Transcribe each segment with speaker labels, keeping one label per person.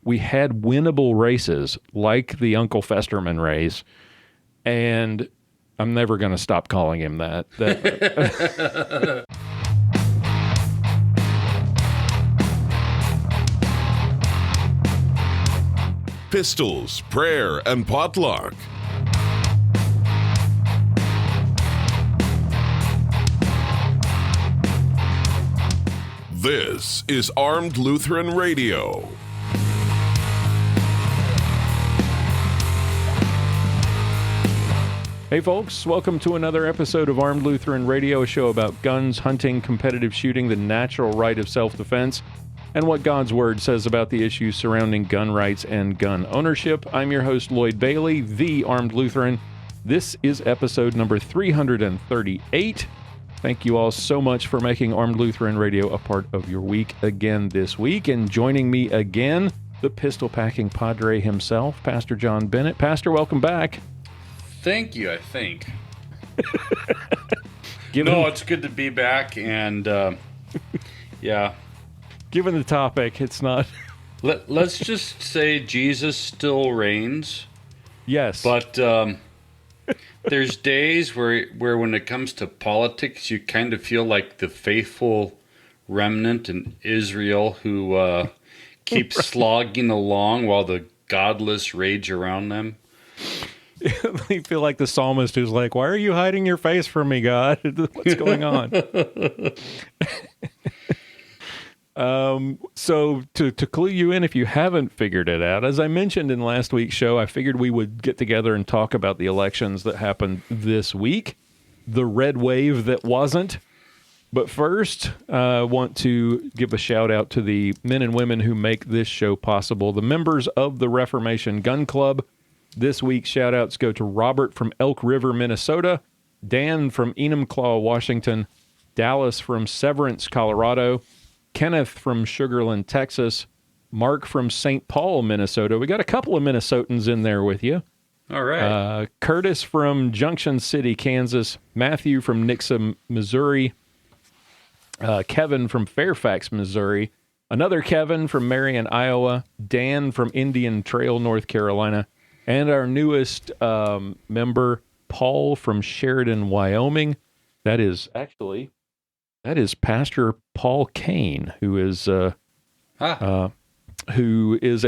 Speaker 1: we had winnable races like the Uncle Festerman race, and I'm never going to stop calling him that.
Speaker 2: Pistols, prayer, and potluck. This is Armed Lutheran Radio.
Speaker 1: Hey folks, welcome to another episode of Armed Lutheran Radio, a show about guns, hunting, competitive shooting, the natural right of self-defense, and what God's Word says about the issues surrounding gun rights and gun ownership. I'm your host, Lloyd Bailey, the Armed Lutheran. This is episode number 338. Thank you all so much for making Armed Lutheran Radio a part of your week again this week. And joining me again, the pistol-packing padre himself, Pastor John Bennett. Pastor, welcome back.
Speaker 3: Thank you, I think. It's good to be back, and yeah.
Speaker 1: Given the topic, it's not...
Speaker 3: Let's just say Jesus still reigns.
Speaker 1: Yes.
Speaker 3: But there's days where when it comes to politics, you kind of feel like the faithful remnant in Israel who keeps slogging along while the godless rage around them.
Speaker 1: They feel like the psalmist who's like, why are you hiding your face from me, God? What's going on? So to clue you in, if you haven't figured it out, as I mentioned in last week's show, I figured we would get together and talk about the elections that happened this week, the red wave that wasn't. But first, I want to give a shout out to the men and women who make this show possible, the members of the Reformation Gun Club. This week's shout-outs go to Robert from Elk River, Minnesota, Dan from Enumclaw, Washington, Dallas from Severance, Colorado, Kenneth from Sugarland, Texas, Mark from St. Paul, Minnesota. We got a couple of Minnesotans in there with you.
Speaker 3: All right.
Speaker 1: Curtis from Junction City, Kansas, Matthew from Nixa, Missouri, Kevin from Fairfax, Missouri, another Kevin from Marion, Iowa, Dan from Indian Trail, North Carolina, and our newest member, Paul from Sheridan, Wyoming. That is Pastor Paul Kane, who is a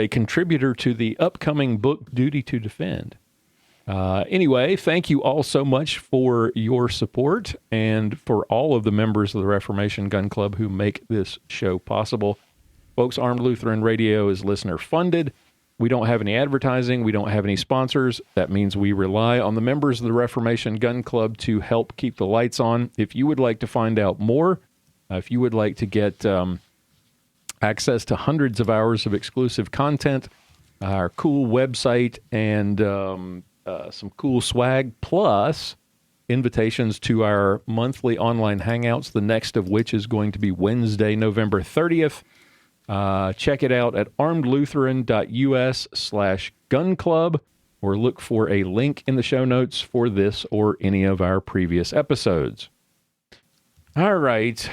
Speaker 1: contributor to the upcoming book Duty to Defend. Anyway, thank you all so much for your support and for all of the members of the Reformation Gun Club who make this show possible. Folks, Armed Lutheran Radio is listener funded. We don't have any advertising. We don't have any sponsors. That means we rely on the members of the Reformation Gun Club to help keep the lights on. If you would like to find out more, if you would like to get access to hundreds of hours of exclusive content, our cool website, and some cool swag, plus invitations to our monthly online hangouts, the next of which is going to be Wednesday, November 30th. Check it out at armedlutheran.us/gun club, or look for a link in the show notes for this or any of our previous episodes. All right,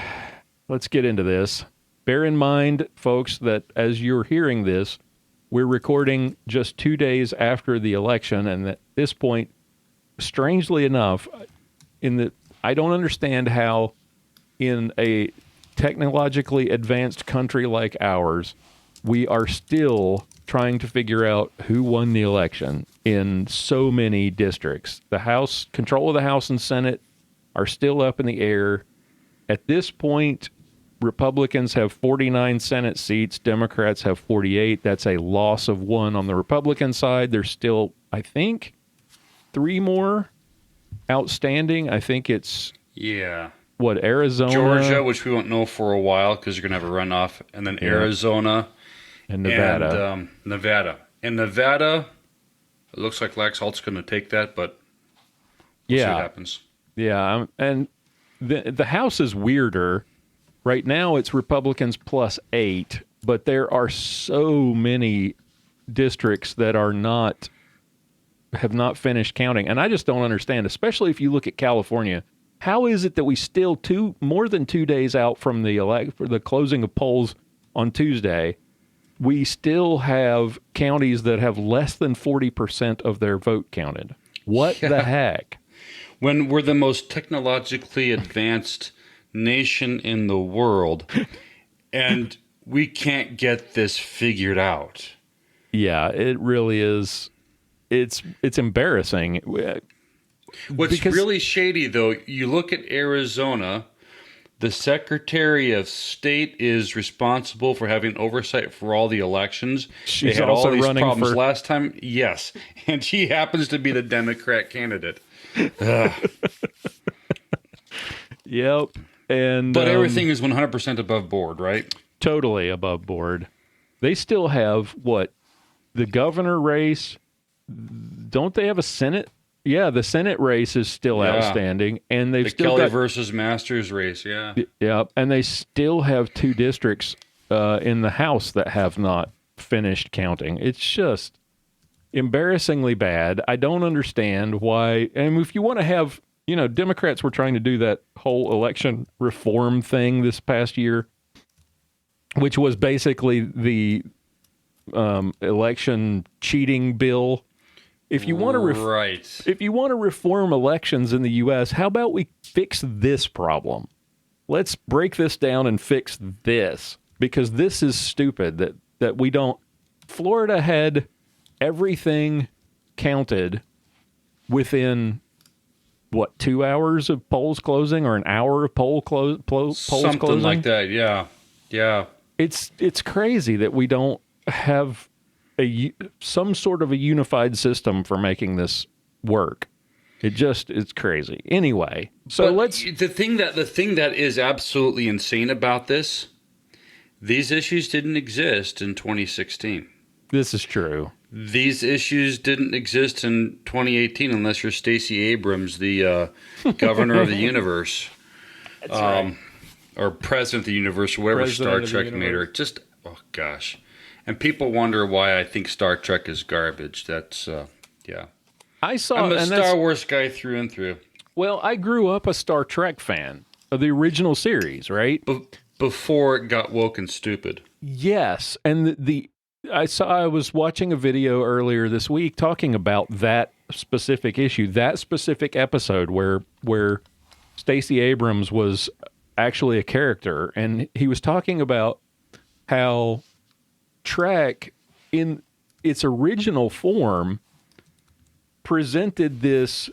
Speaker 1: let's get into this. Bear in mind, folks, that as you're hearing this, we're recording just 2 days after the election, and at this point, strangely enough, I don't understand how in a technologically advanced country like ours, we are still trying to figure out who won the election in so many districts. The House, control of the House and Senate are still up in the air. At this point, Republicans have 49 Senate seats. Democrats have 48. That's a loss of one on the Republican side. There's still, I think, 3 more outstanding. I think it's...
Speaker 3: Yeah.
Speaker 1: What, Arizona?
Speaker 3: Georgia, which we won't know for a while because you're going to have a runoff. And then Arizona.
Speaker 1: And Nevada.
Speaker 3: And Nevada. And Nevada, it looks like Lax Holt's going to take that, but we'll see what happens.
Speaker 1: Yeah, and the House is weirder. Right now it's Republicans plus 8, but there are so many districts that have not finished counting. And I just don't understand, especially if you look at California. How is it that we still more than 2 days out from the closing of polls on Tuesday, we still have counties that have less than 40% of their vote counted. What the heck?
Speaker 3: When we're the most technologically advanced nation in the world, and we can't get this figured out.
Speaker 1: Yeah, it really is. It's embarrassing.
Speaker 3: What's really shady, though, you look at Arizona, the Secretary of State is responsible for having oversight for all the elections.
Speaker 1: She's
Speaker 3: they had
Speaker 1: also
Speaker 3: all these
Speaker 1: running
Speaker 3: problems
Speaker 1: for...
Speaker 3: last time. Yes, and she happens to be the Democrat candidate.
Speaker 1: Yep.
Speaker 3: But everything is 100% above board, right?
Speaker 1: Totally above board. They still have, what, the governor race? Don't they have a Senate? Yeah, the Senate race is still outstanding, and they've still
Speaker 3: Kelly
Speaker 1: got
Speaker 3: versus Masters race. Yeah,
Speaker 1: and they still have 2 districts in the House that have not finished counting. It's just embarrassingly bad. I don't understand why. And if you want to have, Democrats were trying to do that whole election reform thing this past year, which was basically the election cheating bill. If you want to if you want to reform elections in the U.S., how about we fix this problem? Let's break this down and fix this, because this is stupid that we don't. Florida had everything counted within 2 hours of polls closing, or an hour of polls
Speaker 3: something
Speaker 1: closing?
Speaker 3: Like that. Yeah.
Speaker 1: It's crazy that we don't have some sort of a unified system for making this work. It's crazy. Anyway, so
Speaker 3: the thing that is absolutely insane about this, these issues didn't exist in 2016.
Speaker 1: This is true.
Speaker 3: These issues didn't exist in 2018 unless you're Stacey Abrams, the governor of the universe.
Speaker 1: That's right.
Speaker 3: Or president of the universe, or whatever Star Trek made her. Just, oh gosh. And people wonder why I think Star Trek is garbage. That's, yeah. I'm a Star Wars guy through and through.
Speaker 1: Well, I grew up a Star Trek fan of the original series, right?
Speaker 3: Before it got woke and stupid.
Speaker 1: Yes, and I was watching a video earlier this week talking about that specific issue, that specific episode where Stacey Abrams was actually a character, and he was talking about how Trek, in its original form, presented this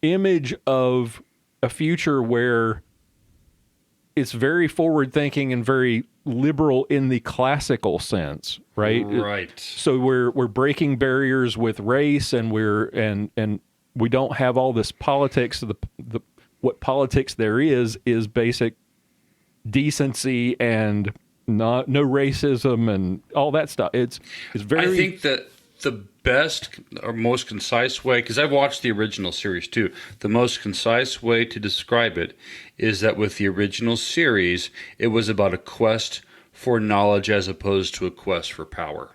Speaker 1: image of a future where it's very forward-thinking and very liberal in the classical sense, right?
Speaker 3: Right.
Speaker 1: So we're breaking barriers with race, and we don't have all this politics. What politics there is basic decency and no racism and all that stuff. It's very.
Speaker 3: I think that the best or most concise way, because I've watched the original series too, the most concise way to describe it is that with the original series, it was about a quest for knowledge as opposed to a quest for power.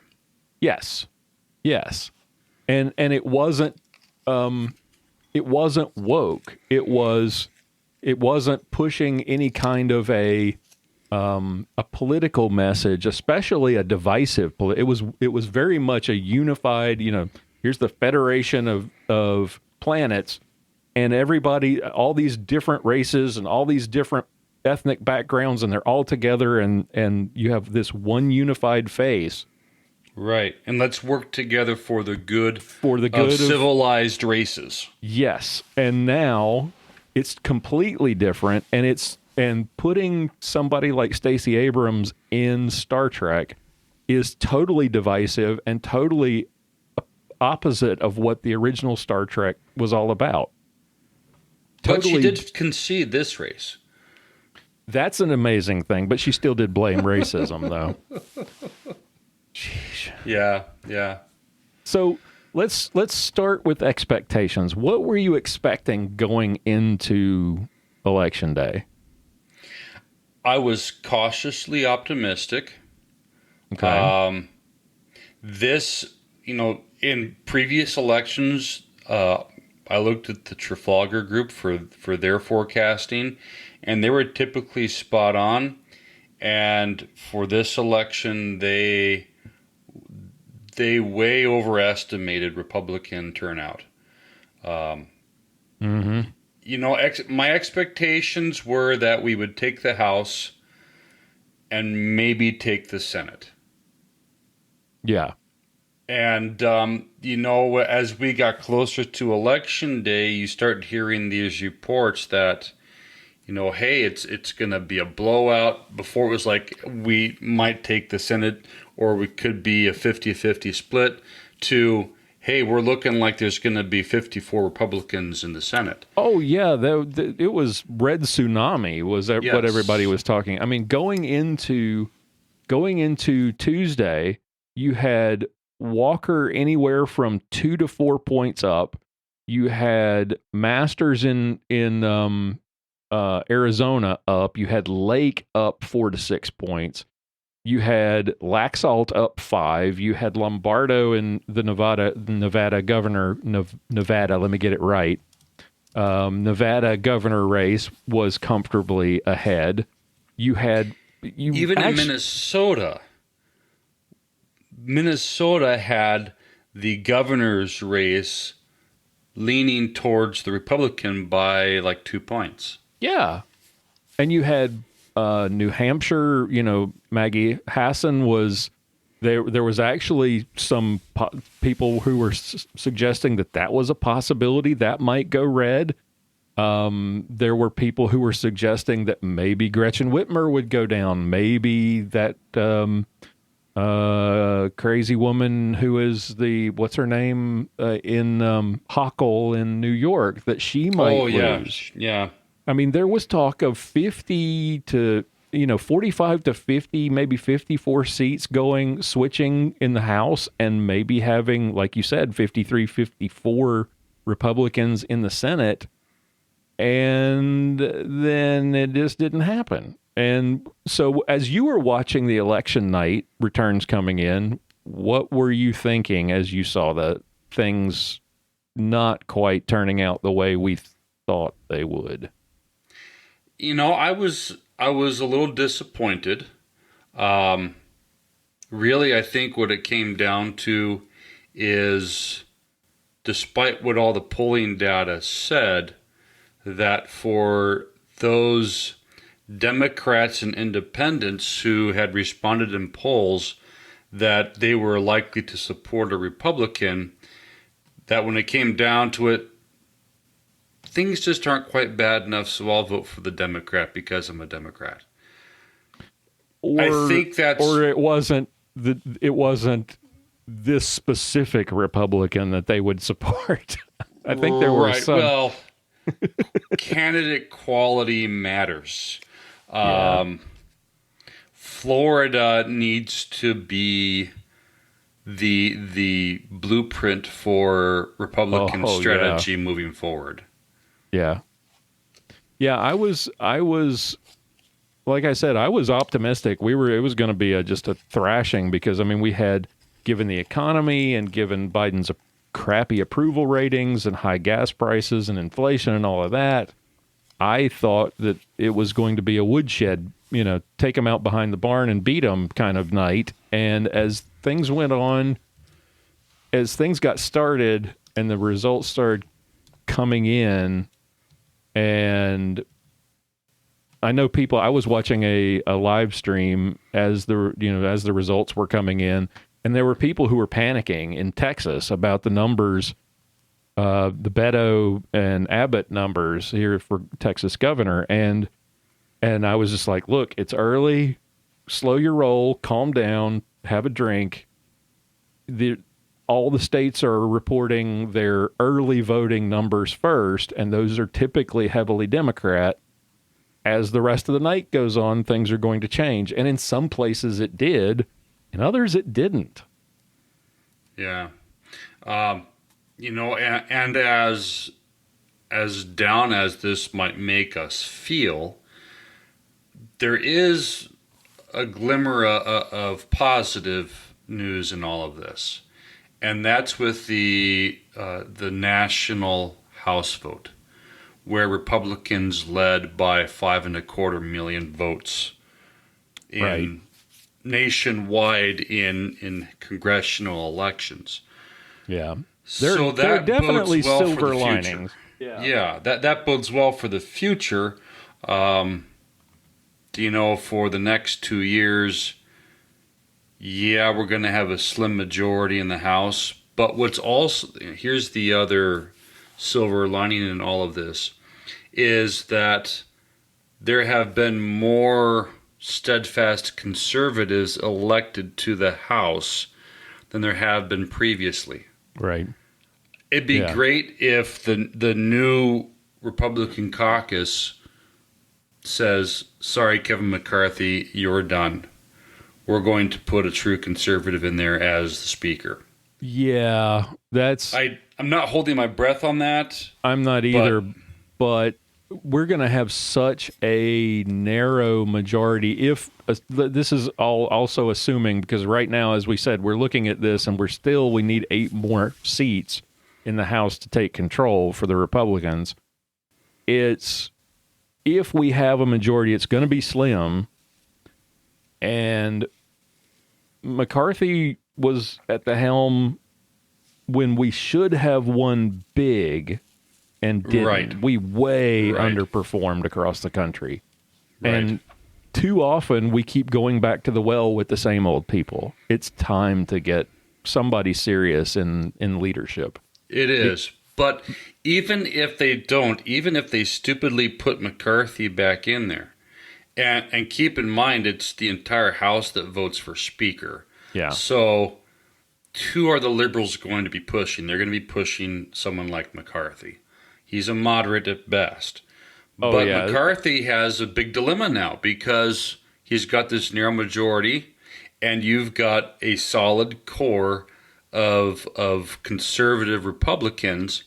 Speaker 1: Yes. And it wasn't woke. It wasn't pushing any kind of a political message, especially a divisive. It was very much a unified. Here's the Federation of planets, and everybody, all these different races and all these different ethnic backgrounds, and they're all together, and you have this one unified face.
Speaker 3: Right, and let's work together for the good
Speaker 1: of
Speaker 3: civilized races.
Speaker 1: Yes, and now it's completely different, and putting somebody like Stacey Abrams in Star Trek is totally divisive and totally opposite of what the original Star Trek was all about.
Speaker 3: But she did concede this race.
Speaker 1: That's an amazing thing, but she still did blame racism, though. Sheesh.
Speaker 3: Yeah.
Speaker 1: So let's start with expectations. What were you expecting going into Election Day?
Speaker 3: I was cautiously optimistic.
Speaker 1: Okay.
Speaker 3: This, in previous elections, I looked at the Trafalgar Group for their forecasting, and they were typically spot on. And for this election, they they way overestimated Republican turnout. You know, my expectations were that we would take the House and maybe take the Senate.
Speaker 1: Yeah.
Speaker 3: And, you know, as we got closer to Election Day, you start hearing these reports that, you know, hey, it's going to be a blowout. Before it was like we might take the Senate or we could be a 50-50 split, to, hey, we're looking like there's going to be 54 Republicans in the Senate.
Speaker 1: Oh, yeah. It was red tsunami was what
Speaker 3: Yes.
Speaker 1: everybody was talking. I mean, going into Tuesday, you had Walker anywhere from 2 to 4 points up. You had Masters in Arizona up. You had Lake up 4 to 6 points. You had Laxalt up 5. You had Lombardo in the Nevada governor, Nevada, let me get it right. Nevada governor race was comfortably ahead. Even
Speaker 3: in Minnesota had the governor's race leaning towards the Republican by like 2 points.
Speaker 1: Yeah. And you had New Hampshire, you know, Maggie Hassan was there. There was actually some people who were suggesting that was a possibility that might go red. There were people who were suggesting that maybe Gretchen Whitmer would go down. Maybe that crazy woman who is what's her name in Hochul in New York, that she might lose.
Speaker 3: Yeah.
Speaker 1: I mean, there was talk of 50 to, 45 to 50, maybe 54 seats switching in the House, and maybe having, like you said, 53, 54 Republicans in the Senate. And then it just didn't happen. And so as you were watching the election night returns coming in, what were you thinking as you saw the things not quite turning out the way we thought they would?
Speaker 3: You know, I was a little disappointed. Really, I think what it came down to is, despite what all the polling data said, that for those Democrats and independents who had responded in polls that they were likely to support a Republican, that when it came down to it, things just aren't quite bad enough, so I'll vote for the Democrat because I'm a Democrat. I think that's...
Speaker 1: Or it wasn't this specific Republican that they would support. I think there were some...
Speaker 3: Well, candidate quality matters.
Speaker 1: Yeah.
Speaker 3: Florida needs to be the blueprint for Republican strategy moving forward.
Speaker 1: Yeah. Yeah, I was like I said, I was optimistic. It was going to be just a thrashing because, I mean, we had, given the economy and given Biden's crappy approval ratings and high gas prices and inflation and all of that, I thought that it was going to be a woodshed, take them out behind the barn and beat them kind of night. And as things went on, as things got started and the results started coming in, and I know I was watching a live stream as the results were coming in, and there were people who were panicking in Texas about the numbers, the Beto and Abbott numbers here for Texas governor. And I was just like, look, it's early, slow your roll, calm down, have a drink. All the states are reporting their early voting numbers first, and those are typically heavily Democrat. As the rest of the night goes on, things are going to change. And in some places it did, in others it didn't.
Speaker 3: Yeah. And as down as this might make us feel, there is a glimmer of positive news in all of this. And that's with the national House vote, where Republicans led by 5.25 million votes in nationwide in congressional elections.
Speaker 1: Yeah.
Speaker 3: So
Speaker 1: there are
Speaker 3: that
Speaker 1: definitely
Speaker 3: bodes well for
Speaker 1: silver
Speaker 3: the future.
Speaker 1: linings.
Speaker 3: Yeah, that bodes well for the future. For the next 2 years, we're going to have a slim majority in the House. But here's the other silver lining in all of this, is that there have been more steadfast conservatives elected to the House than there have been previously.
Speaker 1: Right.
Speaker 3: It'd be great if the new Republican caucus says, sorry, Kevin McCarthy, you're done. We're going to put a true conservative in there as the speaker.
Speaker 1: Yeah,
Speaker 3: I'm not holding my breath on that.
Speaker 1: I'm not either, but we're going to have such a narrow majority this is all also assuming, because right now, as we said, we're looking at this and we need 8 more seats in the House to take control for the Republicans. If we have a majority, it's going to be slim. And McCarthy was at the helm when we should have won big and didn't.
Speaker 3: Right.
Speaker 1: We underperformed across the country.
Speaker 3: Right.
Speaker 1: And too often we keep going back to the well with the same old people. It's time to get somebody serious in leadership.
Speaker 3: It is. But even if they don't, even if they stupidly put McCarthy back in there, and keep in mind it's the entire House that votes for Speaker.
Speaker 1: Yeah.
Speaker 3: So who are the Liberals going to be pushing? They're going to be pushing someone like McCarthy. He's a moderate at best. But McCarthy has a big dilemma now because he's got this narrow majority and you've got a solid core of conservative Republicans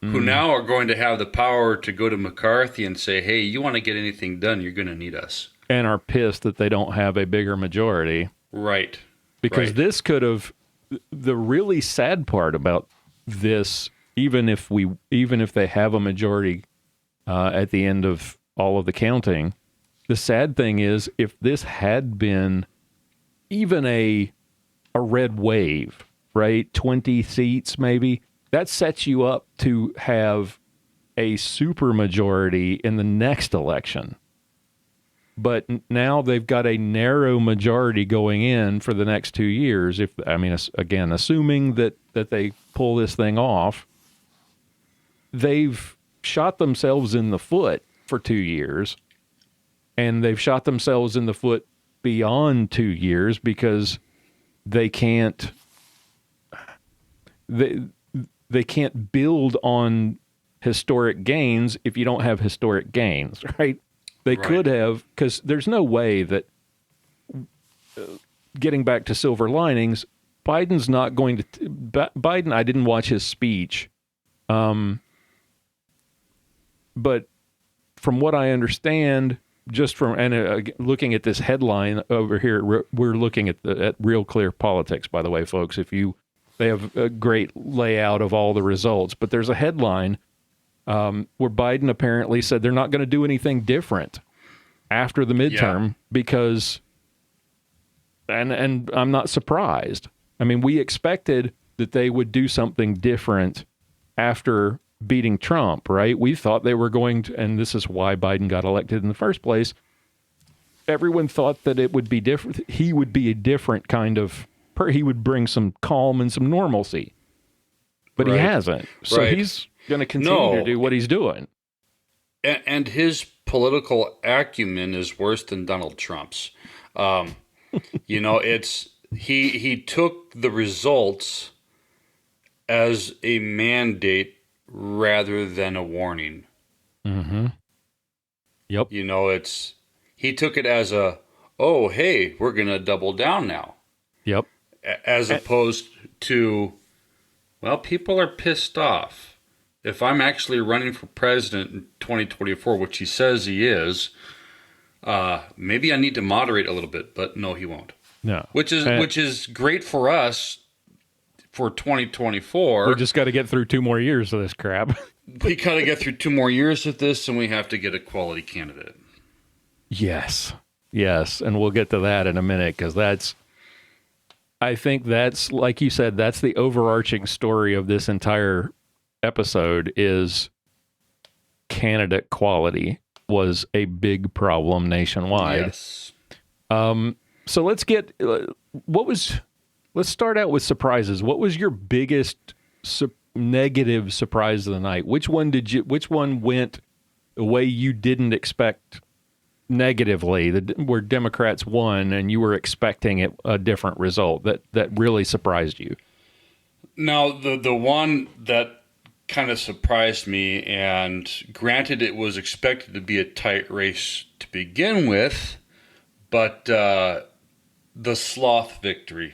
Speaker 3: who now are going to have the power to go to McCarthy and say, hey, you want to get anything done, you're going to need us.
Speaker 1: And are pissed that they don't have a bigger majority.
Speaker 3: Right.
Speaker 1: Because this could have, the really sad part about this, even if they have a majority at the end of all of the counting, the sad thing is if this had been even a red wave, right? 20 seats maybe, that sets you up to have a super majority in the next election. But now they've got a narrow majority going in for the next 2 years. Again, assuming that they pull this thing off, they've shot themselves in the foot for 2 years, and they've shot themselves in the foot beyond 2 years because they can't build on historic gains if you don't have historic gains, right? They could have, because there's no way that, getting back to silver linings, Biden's not going to, Biden, I didn't watch his speech, but from what I understand, just from, looking at this headline over here, we're looking at Real Clear Politics, by the way, folks, they have a great layout of all the results, but there's a headline where Biden apparently said they're not going to do anything different after the midterm because, and I'm not surprised. I mean, we expected that they would do something different after beating Trump, right? We thought they were going to, and this is why Biden got elected in the first place. Everyone thought that it would be different. He would be a different kind of, he would bring some calm and some normalcy, but he hasn't. So he's going to continue to do what he's doing.
Speaker 3: And his political acumen is worse than Donald Trump's. He took the results as a mandate rather than a warning.
Speaker 1: Mm-hmm. Yep.
Speaker 3: He took it as oh, hey, we're going to double down now.
Speaker 1: Yep.
Speaker 3: As opposed to, well, people are pissed off. If I'm actually running for president in 2024, which he says he is, maybe I need to moderate a little bit, but no, he won't.
Speaker 1: No.
Speaker 3: Which is great for us for 2024.
Speaker 1: We just got to get through 2 more years of this crap.
Speaker 3: We got to get through 2 more years of this, and we have to get a quality candidate.
Speaker 1: Yes. Yes, and we'll get to that in a minute because I think that's, like you said, that's the overarching story of this entire episode is candidate quality was a big problem nationwide.
Speaker 3: Yes.
Speaker 1: So let's start out with surprises. What was your biggest negative surprise of the night? Which one went the way you didn't expect negatively, where Democrats won and you were expecting a different result that really surprised you?
Speaker 3: Now, the one that kind of surprised me, and granted it was expected to be a tight race to begin with, but the sloth victory.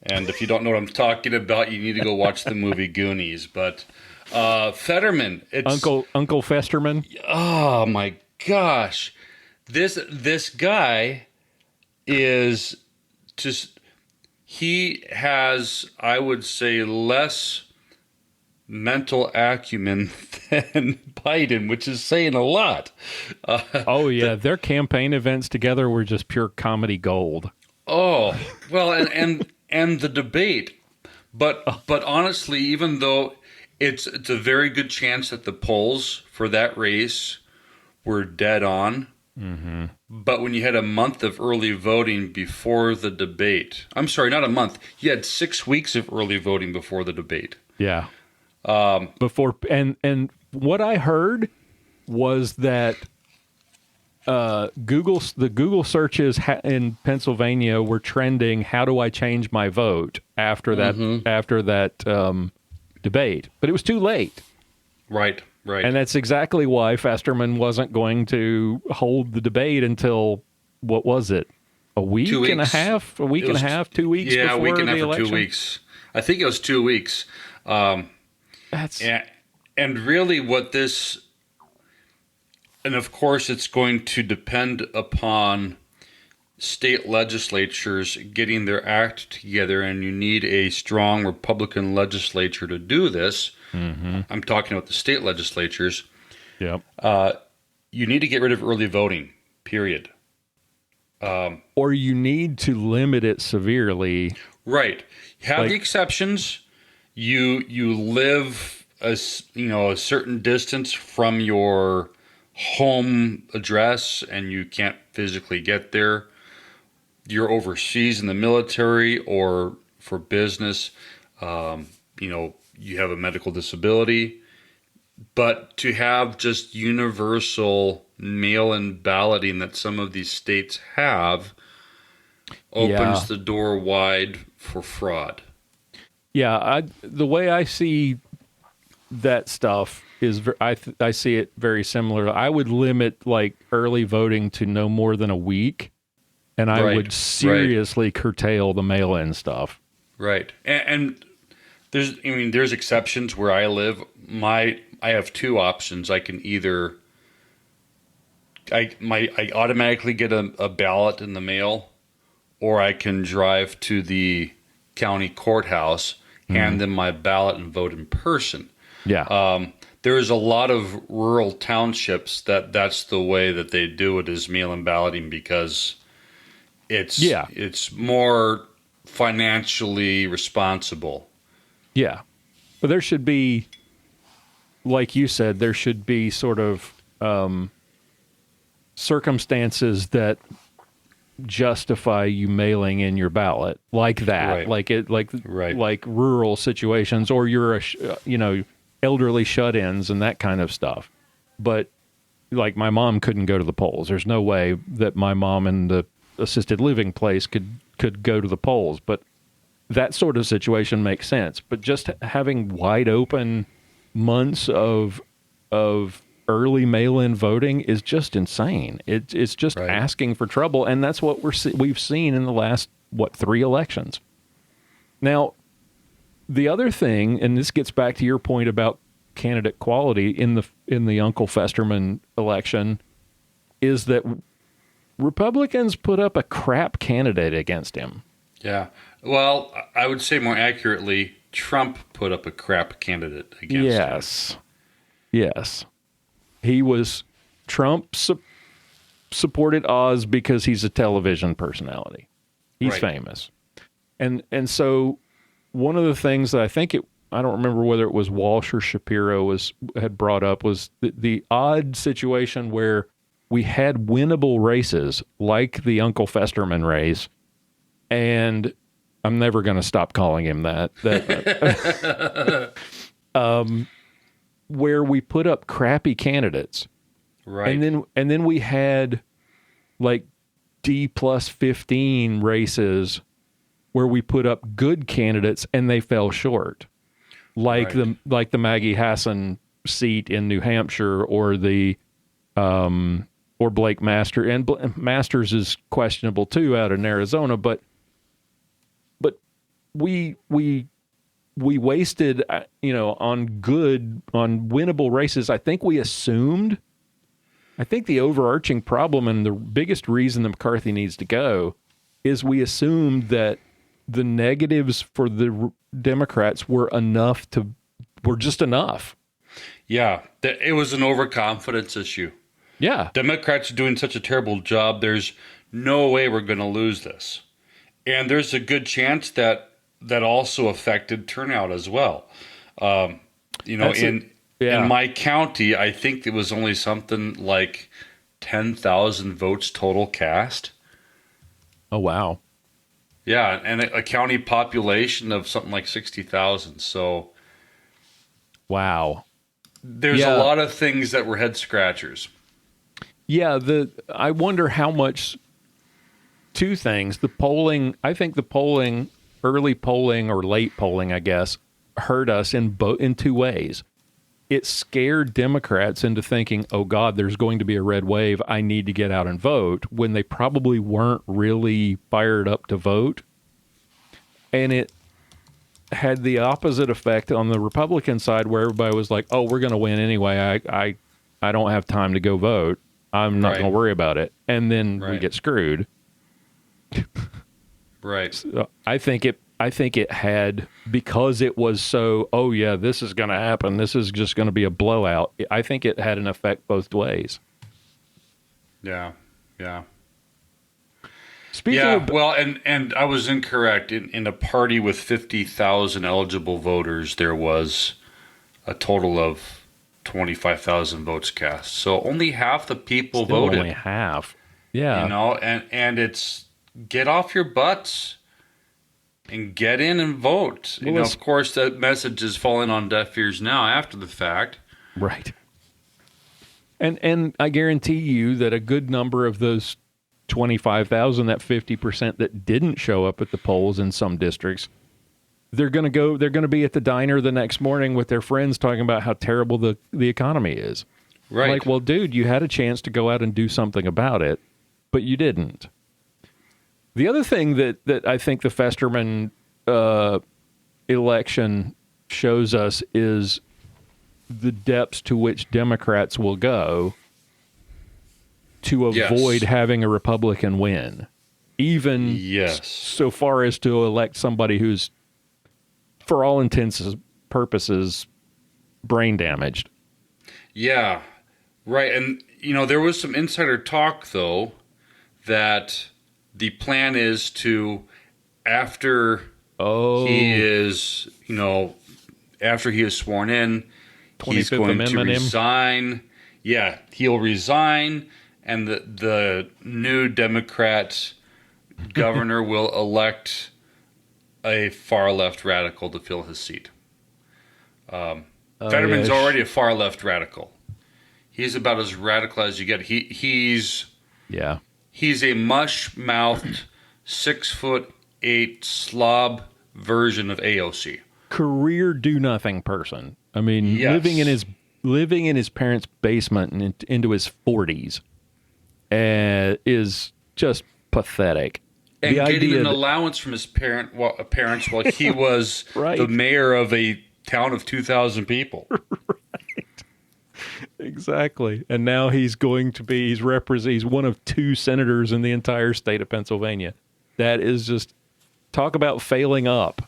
Speaker 3: And if you don't know what I'm talking about, you need to go watch the movie Goonies. But Fetterman, it's
Speaker 1: Uncle Festerman.
Speaker 3: Oh my gosh, this guy is just, he has, I would say, less mental acumen than Biden, which is saying a lot.
Speaker 1: Oh yeah, their campaign events together were just pure comedy gold.
Speaker 3: Oh well, and the debate, but honestly, even though it's a very good chance that the polls for that race were dead on. Mm-hmm. But when you had a month of early voting before the debate, I'm sorry, not a month, you had 6 weeks of early voting before the debate.
Speaker 1: Yeah. Before and what I heard was that the Google searches in Pennsylvania were trending. How do I change my vote after that debate? But it was too late.
Speaker 3: Right.
Speaker 1: And that's exactly why Festerman wasn't going to hold the debate until, what was it? A week and a half? 2 weeks
Speaker 3: yeah,
Speaker 1: before
Speaker 3: a week and a half
Speaker 1: the
Speaker 3: or
Speaker 1: election?
Speaker 3: 2 weeks. I think it was 2 weeks. And really what this, and of course it's going to depend upon state legislatures getting their act together, and you need a strong Republican legislature to do this. Mm-hmm. I'm talking about the state legislatures.
Speaker 1: Yep.
Speaker 3: You need to get rid of early voting, period.
Speaker 1: Or you need to limit it severely.
Speaker 3: Right. Have the exceptions. You live a certain distance from your home address and you can't physically get there. You're overseas in the military or for business. You have a medical disability. But to have just universal mail-in balloting that some of these states have opens the door wide for fraud.
Speaker 1: Yeah, the way I see that stuff is I see it very similar. I would limit like early voting to no more than a week, and I would seriously curtail the mail-in stuff. Right,
Speaker 3: and there's exceptions where I live. I have two options. I can either I automatically get a ballot in the mail, or I can drive to the county courthouse, hand them my ballot, and vote in person.
Speaker 1: Yeah.
Speaker 3: There's a lot of rural townships that's the way that they do it, is mail-in balloting, because it's more financially responsible.
Speaker 1: Yeah. But there should be, like you said, there should be sort of circumstances that justify you mailing in your ballot like that, like rural situations, or you're elderly shut-ins and that kind of stuff. But like my mom couldn't go to the polls. There's no way that my mom in the assisted living place could go to the polls. But that sort of situation makes sense. But just having wide open months of early mail-in voting is just insane. It's just asking for trouble, and that's what we've seen in the last 3 elections. Now, the other thing, and this gets back to your point about candidate quality in the Uncle Festerman election, is that Republicans put up a crap candidate against him.
Speaker 3: Yeah. Well, I would say more accurately, Trump put up a crap candidate against him.
Speaker 1: Yes. He was Trump supported Oz because he's a television personality. He's
Speaker 3: Right.
Speaker 1: famous. And so one of the things that I don't remember whether it was Walsh or Shapiro had brought up was the odd situation where we had winnable races like the Uncle Festerman race, and I'm never going to stop calling him that. Where we put up crappy candidates,
Speaker 3: Right.
Speaker 1: and then we had like D+15 races where we put up good candidates and they fell short, like
Speaker 3: Right.
Speaker 1: the Maggie Hassan seat in New Hampshire, or the or Blake Master, and Masters is questionable too out in Arizona, but we wasted on winnable races. I think the overarching problem and the biggest reason that McCarthy needs to go is we assumed that the negatives for the Democrats were just enough.
Speaker 3: Yeah, it was an overconfidence issue.
Speaker 1: Yeah.
Speaker 3: Democrats are doing such a terrible job. There's no way we're going to lose this. And there's a good chance that also affected turnout as well. In my county, I think it was only something like 10,000 votes total cast.
Speaker 1: Oh, wow.
Speaker 3: Yeah, and a county population of something like 60,000. So
Speaker 1: Wow.
Speaker 3: there's a lot of things that were head scratchers.
Speaker 1: Yeah, I wonder how much. Two things: I think the polling, early polling or late polling, I guess, hurt us in two ways. It scared Democrats into thinking, "Oh God, there's going to be a red wave. I need to get out and vote," when they probably weren't really fired up to vote. And it had the opposite effect on the Republican side, where everybody was like, "Oh, we're going to win anyway. I don't have time to go vote. I'm not going to worry about it." And then we get screwed.
Speaker 3: Right.
Speaker 1: So I think it had, because it was so, oh yeah, this is going to happen, this is just going to be a blowout. I think it had an effect both ways.
Speaker 3: Yeah.
Speaker 1: Speaking of,
Speaker 3: well, and I was incorrect. In a party with 50,000 eligible voters, there was a total of 25,000 votes cast. So only half the people voted.
Speaker 1: only half. Yeah.
Speaker 3: And it's get off your butts and get in and vote.
Speaker 1: Well,
Speaker 3: of course, that message is falling on deaf ears now after the fact.
Speaker 1: Right. And I guarantee you that a good number of those 25,000, that 50% that didn't show up at the polls in some districts, they're going to be at the diner the next morning with their friends talking about how terrible the economy is.
Speaker 3: Right.
Speaker 1: Like, well, dude, you had a chance to go out and do something about it, but you didn't. The other thing that I think the Festerman election shows us is the depths to which Democrats will go to avoid having a Republican win, even so far as to elect somebody who's, for all intents and purposes, brain damaged.
Speaker 3: Yeah, right. And, there was some insider talk, though, that the plan is to, after he is sworn in, he's going to resign. Yeah, he'll resign, and the new Democrat governor will elect a far-left radical to fill his seat. Fetterman's already a far-left radical. He's about as radical as you get. He's a mush-mouthed, 6'8" slob version of AOC.
Speaker 1: Career do-nothing person. I mean, living in his parents' basement and into his 40s is just pathetic.
Speaker 3: And getting an allowance from his parents while he was the mayor of a town of 2,000 people.
Speaker 1: Right. Exactly. And now he's he's one of two senators in the entire state of Pennsylvania. That is just, talk about failing up.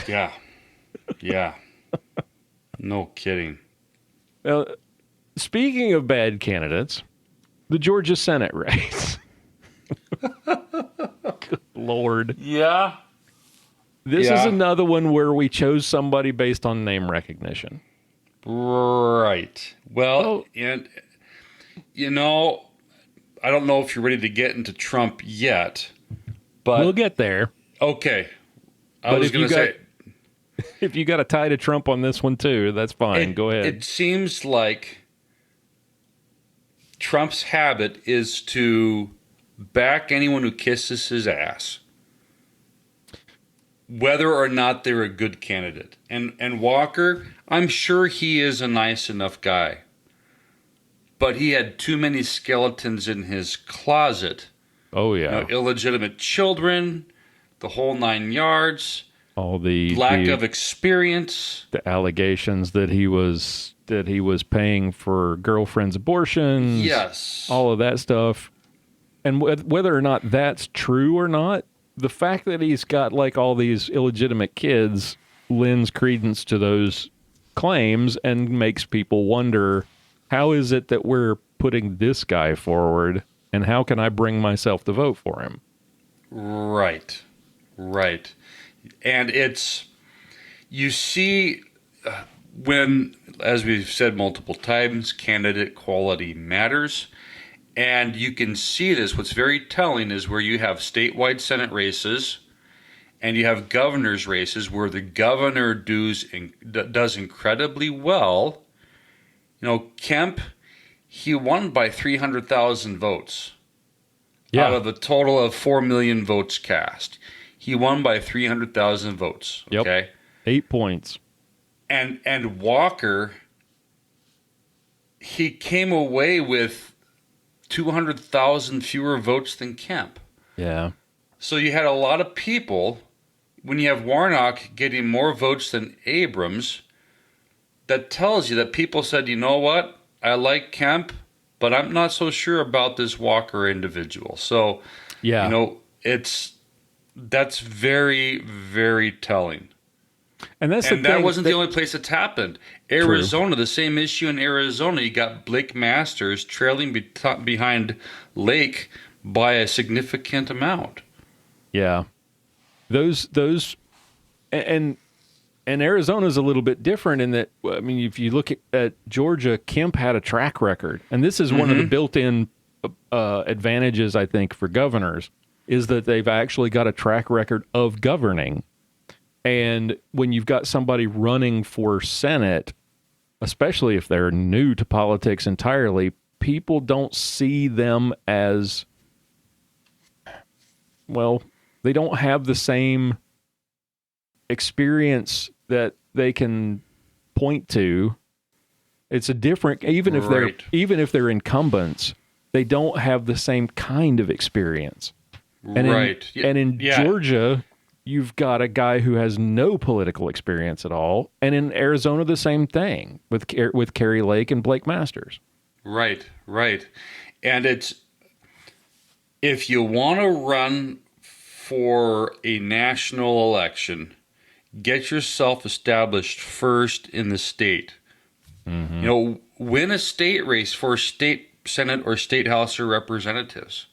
Speaker 3: Yeah. No kidding.
Speaker 1: Speaking of bad candidates, the Georgia Senate race. Good Lord.
Speaker 3: Yeah.
Speaker 1: This is
Speaker 3: Yeah.
Speaker 1: another one where we chose somebody based on name recognition.
Speaker 3: Right. Well,
Speaker 1: Oh.
Speaker 3: and I don't know if you're ready to get into Trump yet, but
Speaker 1: We'll get there.
Speaker 3: okay. I
Speaker 1: But
Speaker 3: was
Speaker 1: if
Speaker 3: going
Speaker 1: you
Speaker 3: to say
Speaker 1: If you got a tie to Trump on this one too, that's fine. Go ahead.
Speaker 3: It seems like Trump's habit is to back anyone who kisses his ass, whether or not they're a good candidate. And Walker, I'm sure he is a nice enough guy, but he had too many skeletons in his closet.
Speaker 1: Oh yeah.
Speaker 3: Illegitimate children, the whole 9 yards,
Speaker 1: All the
Speaker 3: lack of experience.
Speaker 1: the allegations that he was paying for girlfriends' abortions.
Speaker 3: Yes.
Speaker 1: All of that stuff. And whether or not that's true or not, the fact that he's got like all these illegitimate kids lends credence to those claims and makes people wonder, how is it that we're putting this guy forward and how can I bring myself to vote for him?
Speaker 3: Right. And you see, when, as we've said multiple times, candidate quality matters. And you can see this. What's very telling is where you have statewide Senate races and you have governor's races where the governor does incredibly well. Kemp, he won by 300,000 votes out of a total of 4 million votes cast. He won by 300,000 votes. Okay.
Speaker 1: Yep. 8 points.
Speaker 3: And Walker, he came away with 200,000 fewer votes than Kemp.
Speaker 1: Yeah.
Speaker 3: So you had a lot of people, when you have Warnock getting more votes than Abrams, that tells you that people said, you know what, I like Kemp, but I'm not so sure about this Walker individual. So,
Speaker 1: Yeah.
Speaker 3: that's very, very telling.
Speaker 1: And that's the
Speaker 3: And that
Speaker 1: thing,
Speaker 3: wasn't the only place it's happened. Arizona, the same issue in Arizona. You got Blake Masters trailing behind Lake by a significant amount.
Speaker 1: Yeah. Those and Arizona's a little bit different in that, I mean, if you look at Georgia, Kemp had a track record. And this is one of the built-in advantages, I think, for governors, is that they've actually got a track record of governing. And when you've got somebody running for Senate, especially if they're new to politics entirely, people don't see them as, well, they don't have the same experience that they can point to. It's a different, even if they're incumbents, they don't have the same kind of experience. And in Georgia, you've got a guy who has no political experience at all, and in Arizona, the same thing with Kerry Lake and Blake Masters.
Speaker 3: Right. And if you want to run for a national election, get yourself established first in the state. Win a state race for state Senate or state House of Representatives.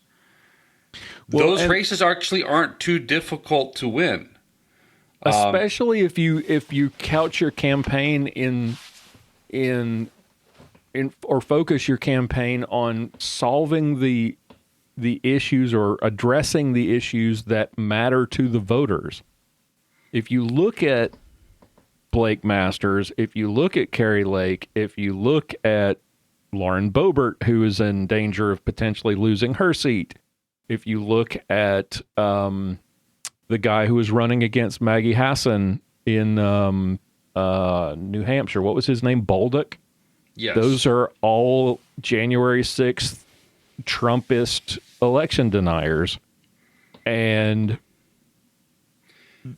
Speaker 3: Those races actually aren't too difficult to win,
Speaker 1: especially if you couch your campaign in or focus your campaign on solving the issues or addressing the issues that matter to the voters. If you look at Blake Masters, if you look at Kerry Lake, if you look at Lauren Boebert, who is in danger of potentially losing her seat, if you look at the guy who was running against Maggie Hassan in New Hampshire, what was his name? Bolduc?
Speaker 3: Yes.
Speaker 1: Those are all January 6th Trumpist election deniers. And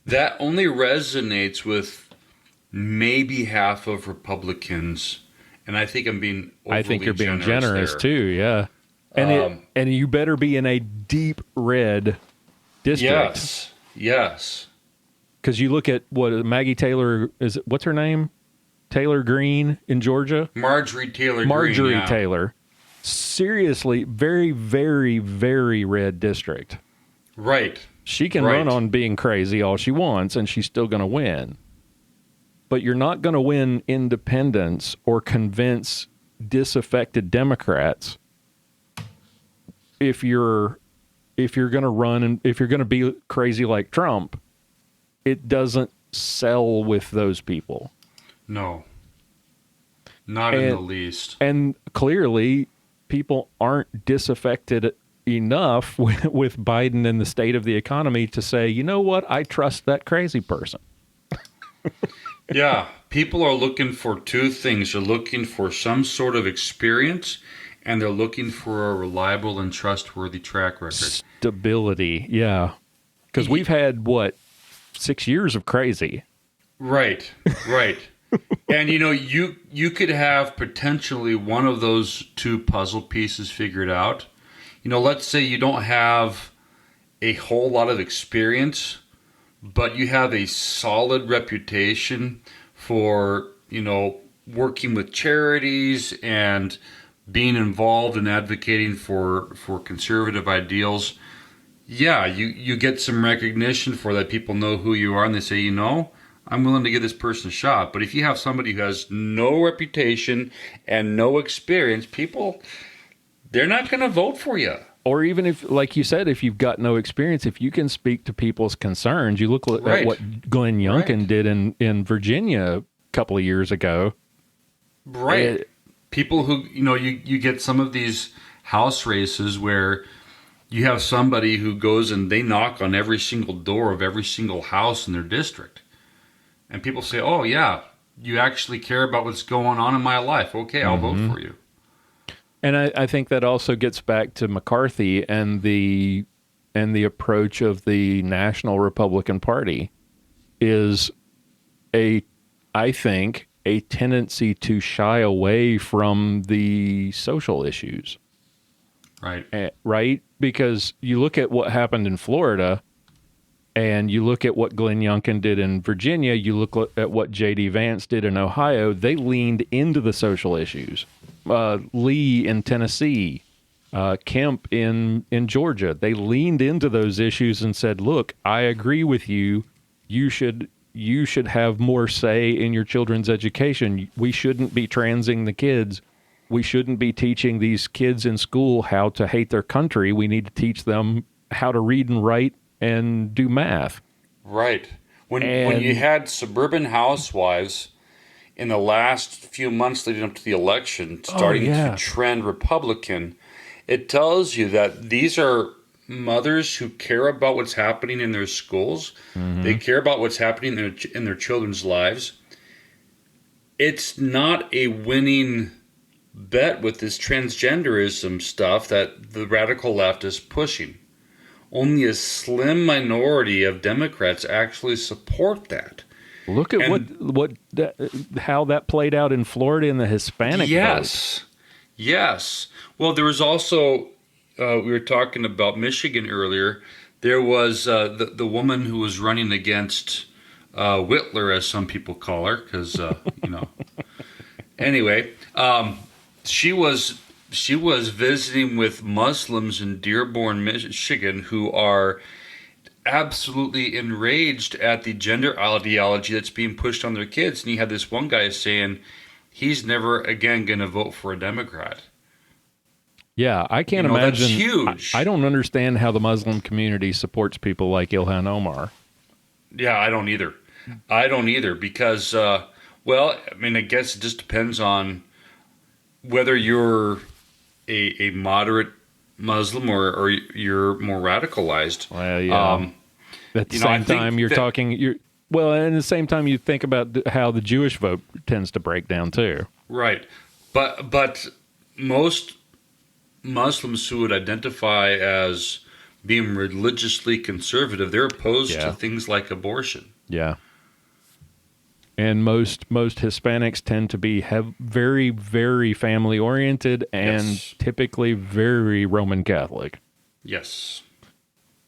Speaker 3: that only resonates with maybe half of Republicans. And I think I'm being overly
Speaker 1: I think you're being generous
Speaker 3: there.
Speaker 1: too, yeah. And you better be in a deep red district.
Speaker 3: Yes.
Speaker 1: Because you look at what Maggie Taylor what's her name? Taylor Greene in Georgia.
Speaker 3: Marjorie Taylor.
Speaker 1: Marjorie
Speaker 3: Greene, yeah.
Speaker 1: Taylor. seriously very, very, very red district.
Speaker 3: Right.
Speaker 1: She can
Speaker 3: Right.
Speaker 1: run on being crazy all she wants, and she's still going to win. But you're not going to win independents or convince disaffected Democrats if you're going to run and if you're going to be crazy like Trump. It doesn't sell with those people.
Speaker 3: No. Not in the least.
Speaker 1: And clearly, people aren't disaffected enough with Biden and the state of the economy to say, you know what, I trust that crazy person.
Speaker 3: Yeah. People are looking for two things. They're looking for some sort of experience, and they're looking for a reliable and trustworthy track record.
Speaker 1: Stability, yeah. Because we've had, 6 years of crazy.
Speaker 3: Right. Right. And you could have potentially one of those two puzzle pieces figured out. Let's say you don't have a whole lot of experience, but you have a solid reputation for, working with charities and being involved and advocating for conservative ideals. Yeah, you get some recognition for that. People know who you are, and they say, I'm willing to give this person a shot. But if you have somebody who has no reputation and no experience, they're not going to vote for you.
Speaker 1: Or even if, like you said, if you've got no experience, if you can speak to people's concerns, you look
Speaker 3: Right.
Speaker 1: at what Glenn Youngkin did in Virginia a couple of years ago.
Speaker 3: Right. People who, you get some of these house races where you have somebody who goes and they knock on every single door of every single house in their district. And people say, oh, yeah, you actually care about what's going on in my life. Okay, I'll vote for you.
Speaker 1: And I think that also gets back to McCarthy and the approach of the National Republican Party is I think a tendency to shy away from the social issues.
Speaker 3: Right.
Speaker 1: Right? Because you look at what happened in Florida and you look at what Glenn Youngkin did in Virginia, you look at what J.D. Vance did in Ohio, they leaned into the social issues. Lee in Tennessee, Kemp in Georgia, they leaned into those issues and said, look, I agree with you. You should have more say in your children's education. We shouldn't be transing the kids. We shouldn't be teaching these kids in school how to hate their country. We need to teach them how to read and write and do math.
Speaker 3: Right. When you had suburban housewives in the last few months leading up to the election starting to trend Republican, it tells you that these are mothers who care about what's happening in their schools. Mm-hmm. They care about what's happening in their children's lives. It's not a winning bet with this transgenderism stuff that the radical left is pushing. Only a slim minority of Democrats actually support that.
Speaker 1: Look at how that played out in Florida in the Hispanic vote.
Speaker 3: Yes. Well, there was also we were talking about Michigan earlier. There was the woman who was running against Whitler, as some people call her, because Anyway, she was visiting with Muslims in Dearborn, Michigan, who are absolutely enraged at the gender ideology that's being pushed on their kids. And you had this one guy saying he's never again going to vote for a Democrat.
Speaker 1: Yeah, I can't imagine.
Speaker 3: That's huge.
Speaker 1: I don't understand how the Muslim community supports people like Ilhan Omar.
Speaker 3: Yeah, I don't either. Because, I guess it just depends on whether you're a moderate Muslim or you're more radicalized.
Speaker 1: Well, yeah. At the same time, and at the same time, you think about how the Jewish vote tends to break down too.
Speaker 3: Right, but most Muslims who would identify as being religiously conservative, they're opposed to things like abortion.
Speaker 1: Yeah. And most Hispanics tend to be very, very family oriented and typically very Roman Catholic.
Speaker 3: Yes.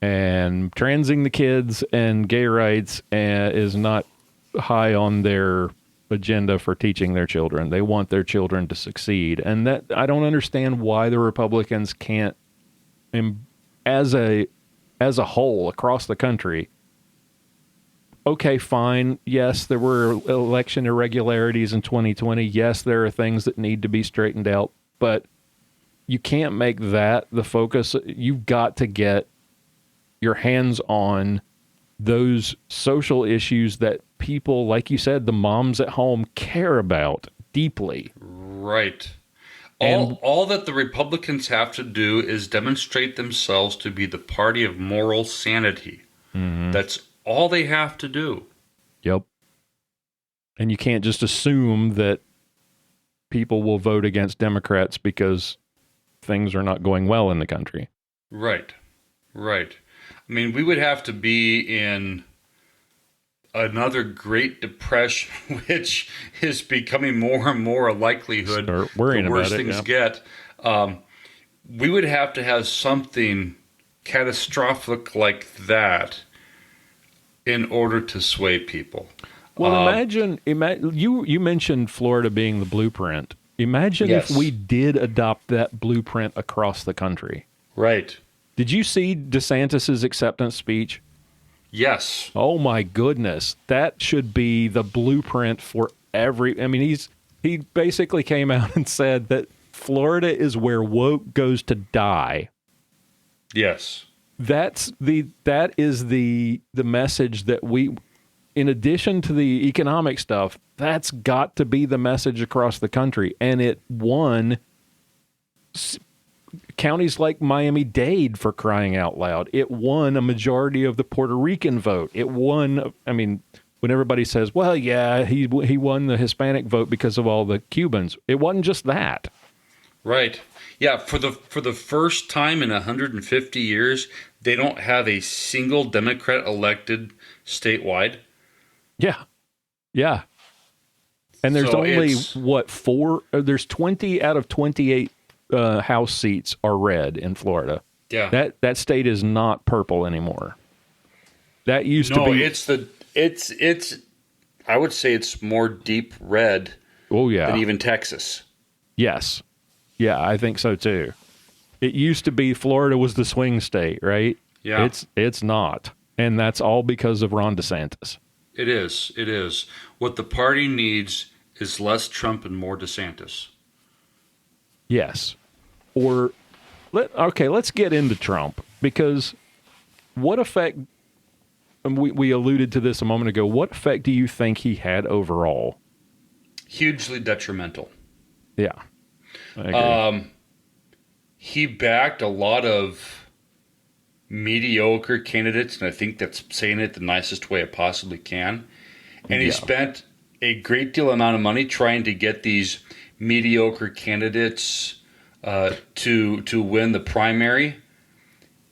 Speaker 1: And transing the kids and gay rights is not high on their agenda for teaching their children. They want their children to succeed. And that I don't understand why the Republicans can't, as a whole across the country. Okay, fine. Yes, there were election irregularities in 2020. Yes, there are things that need to be straightened out, but you can't make that the focus. You've got to get your hands on those social issues that people, like you said, the moms at home care about deeply.
Speaker 3: Right. All that the Republicans have to do is demonstrate themselves to be the party of moral sanity.
Speaker 1: Mm-hmm.
Speaker 3: That's all they have to do.
Speaker 1: Yep. And you can't just assume that people will vote against Democrats because things are not going well in the country.
Speaker 3: Right. Right. I mean, we would have to be in another Great Depression, which is becoming more and more a likelihood.
Speaker 1: Start worrying
Speaker 3: the worse
Speaker 1: about it,
Speaker 3: things
Speaker 1: yeah.
Speaker 3: get. We would have to have something catastrophic like that in order to sway people.
Speaker 1: Well, imagine you mentioned Florida being the blueprint. Imagine
Speaker 3: Yes.
Speaker 1: if we did adopt that blueprint across the country.
Speaker 3: Right.
Speaker 1: Did you see DeSantis's acceptance speech?
Speaker 3: Yes.
Speaker 1: Oh my goodness, that should be the blueprint for every. I mean, he basically came out and said that Florida is where woke goes to die.
Speaker 3: Yes.
Speaker 1: That is the message that we, in addition to the economic stuff, that's got to be the message across the country. And it won counties like Miami-Dade, for crying out loud. It won a majority of the Puerto Rican vote. It won, I mean, when everybody says, well, yeah, he won the Hispanic vote because of all the Cubans. It wasn't just that.
Speaker 3: Right. Yeah, for the first time in 150 years, they don't have a single Democrat elected statewide.
Speaker 1: Yeah. Yeah. And there's
Speaker 3: So
Speaker 1: only,
Speaker 3: it's-
Speaker 1: 4? There's 20 out of 28 House seats are red in Florida.
Speaker 3: Yeah.
Speaker 1: That state is not purple anymore. That used
Speaker 3: No,
Speaker 1: to be.
Speaker 3: it's I would say it's more deep red
Speaker 1: Oh, yeah.
Speaker 3: than even Texas.
Speaker 1: Yes. Yeah, I think so too. It used to be Florida was the swing state, right?
Speaker 3: Yeah.
Speaker 1: It's not. And that's all because of Ron DeSantis.
Speaker 3: It is. It is. What the party needs is less Trump and more DeSantis.
Speaker 1: Yes. Or let's get into Trump, because what effect, and we alluded to this a moment ago, what effect do you think he had overall?
Speaker 3: Hugely detrimental.
Speaker 1: Yeah. I agree.
Speaker 3: He backed a lot of mediocre candidates, and I think that's saying it the nicest way it possibly can. And he
Speaker 1: Yeah.
Speaker 3: spent a great deal amount of money trying to get these mediocre candidates to win the primary.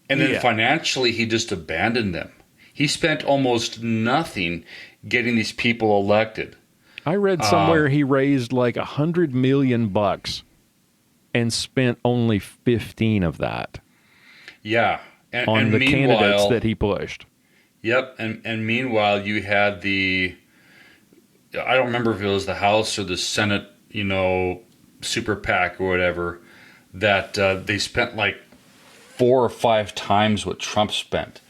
Speaker 3: And then
Speaker 1: Yeah.
Speaker 3: financially, he just abandoned them. He spent almost nothing getting these people elected.
Speaker 1: I read somewhere he raised like $100 million and spent only 15 of that
Speaker 3: Yeah. And,
Speaker 1: on
Speaker 3: and
Speaker 1: the candidates
Speaker 3: meanwhile,
Speaker 1: that he pushed.
Speaker 3: Yep, and meanwhile you had I don't remember if it was the House or the Senate, super PAC or whatever, that they spent like 4 or 5 times what Trump spent.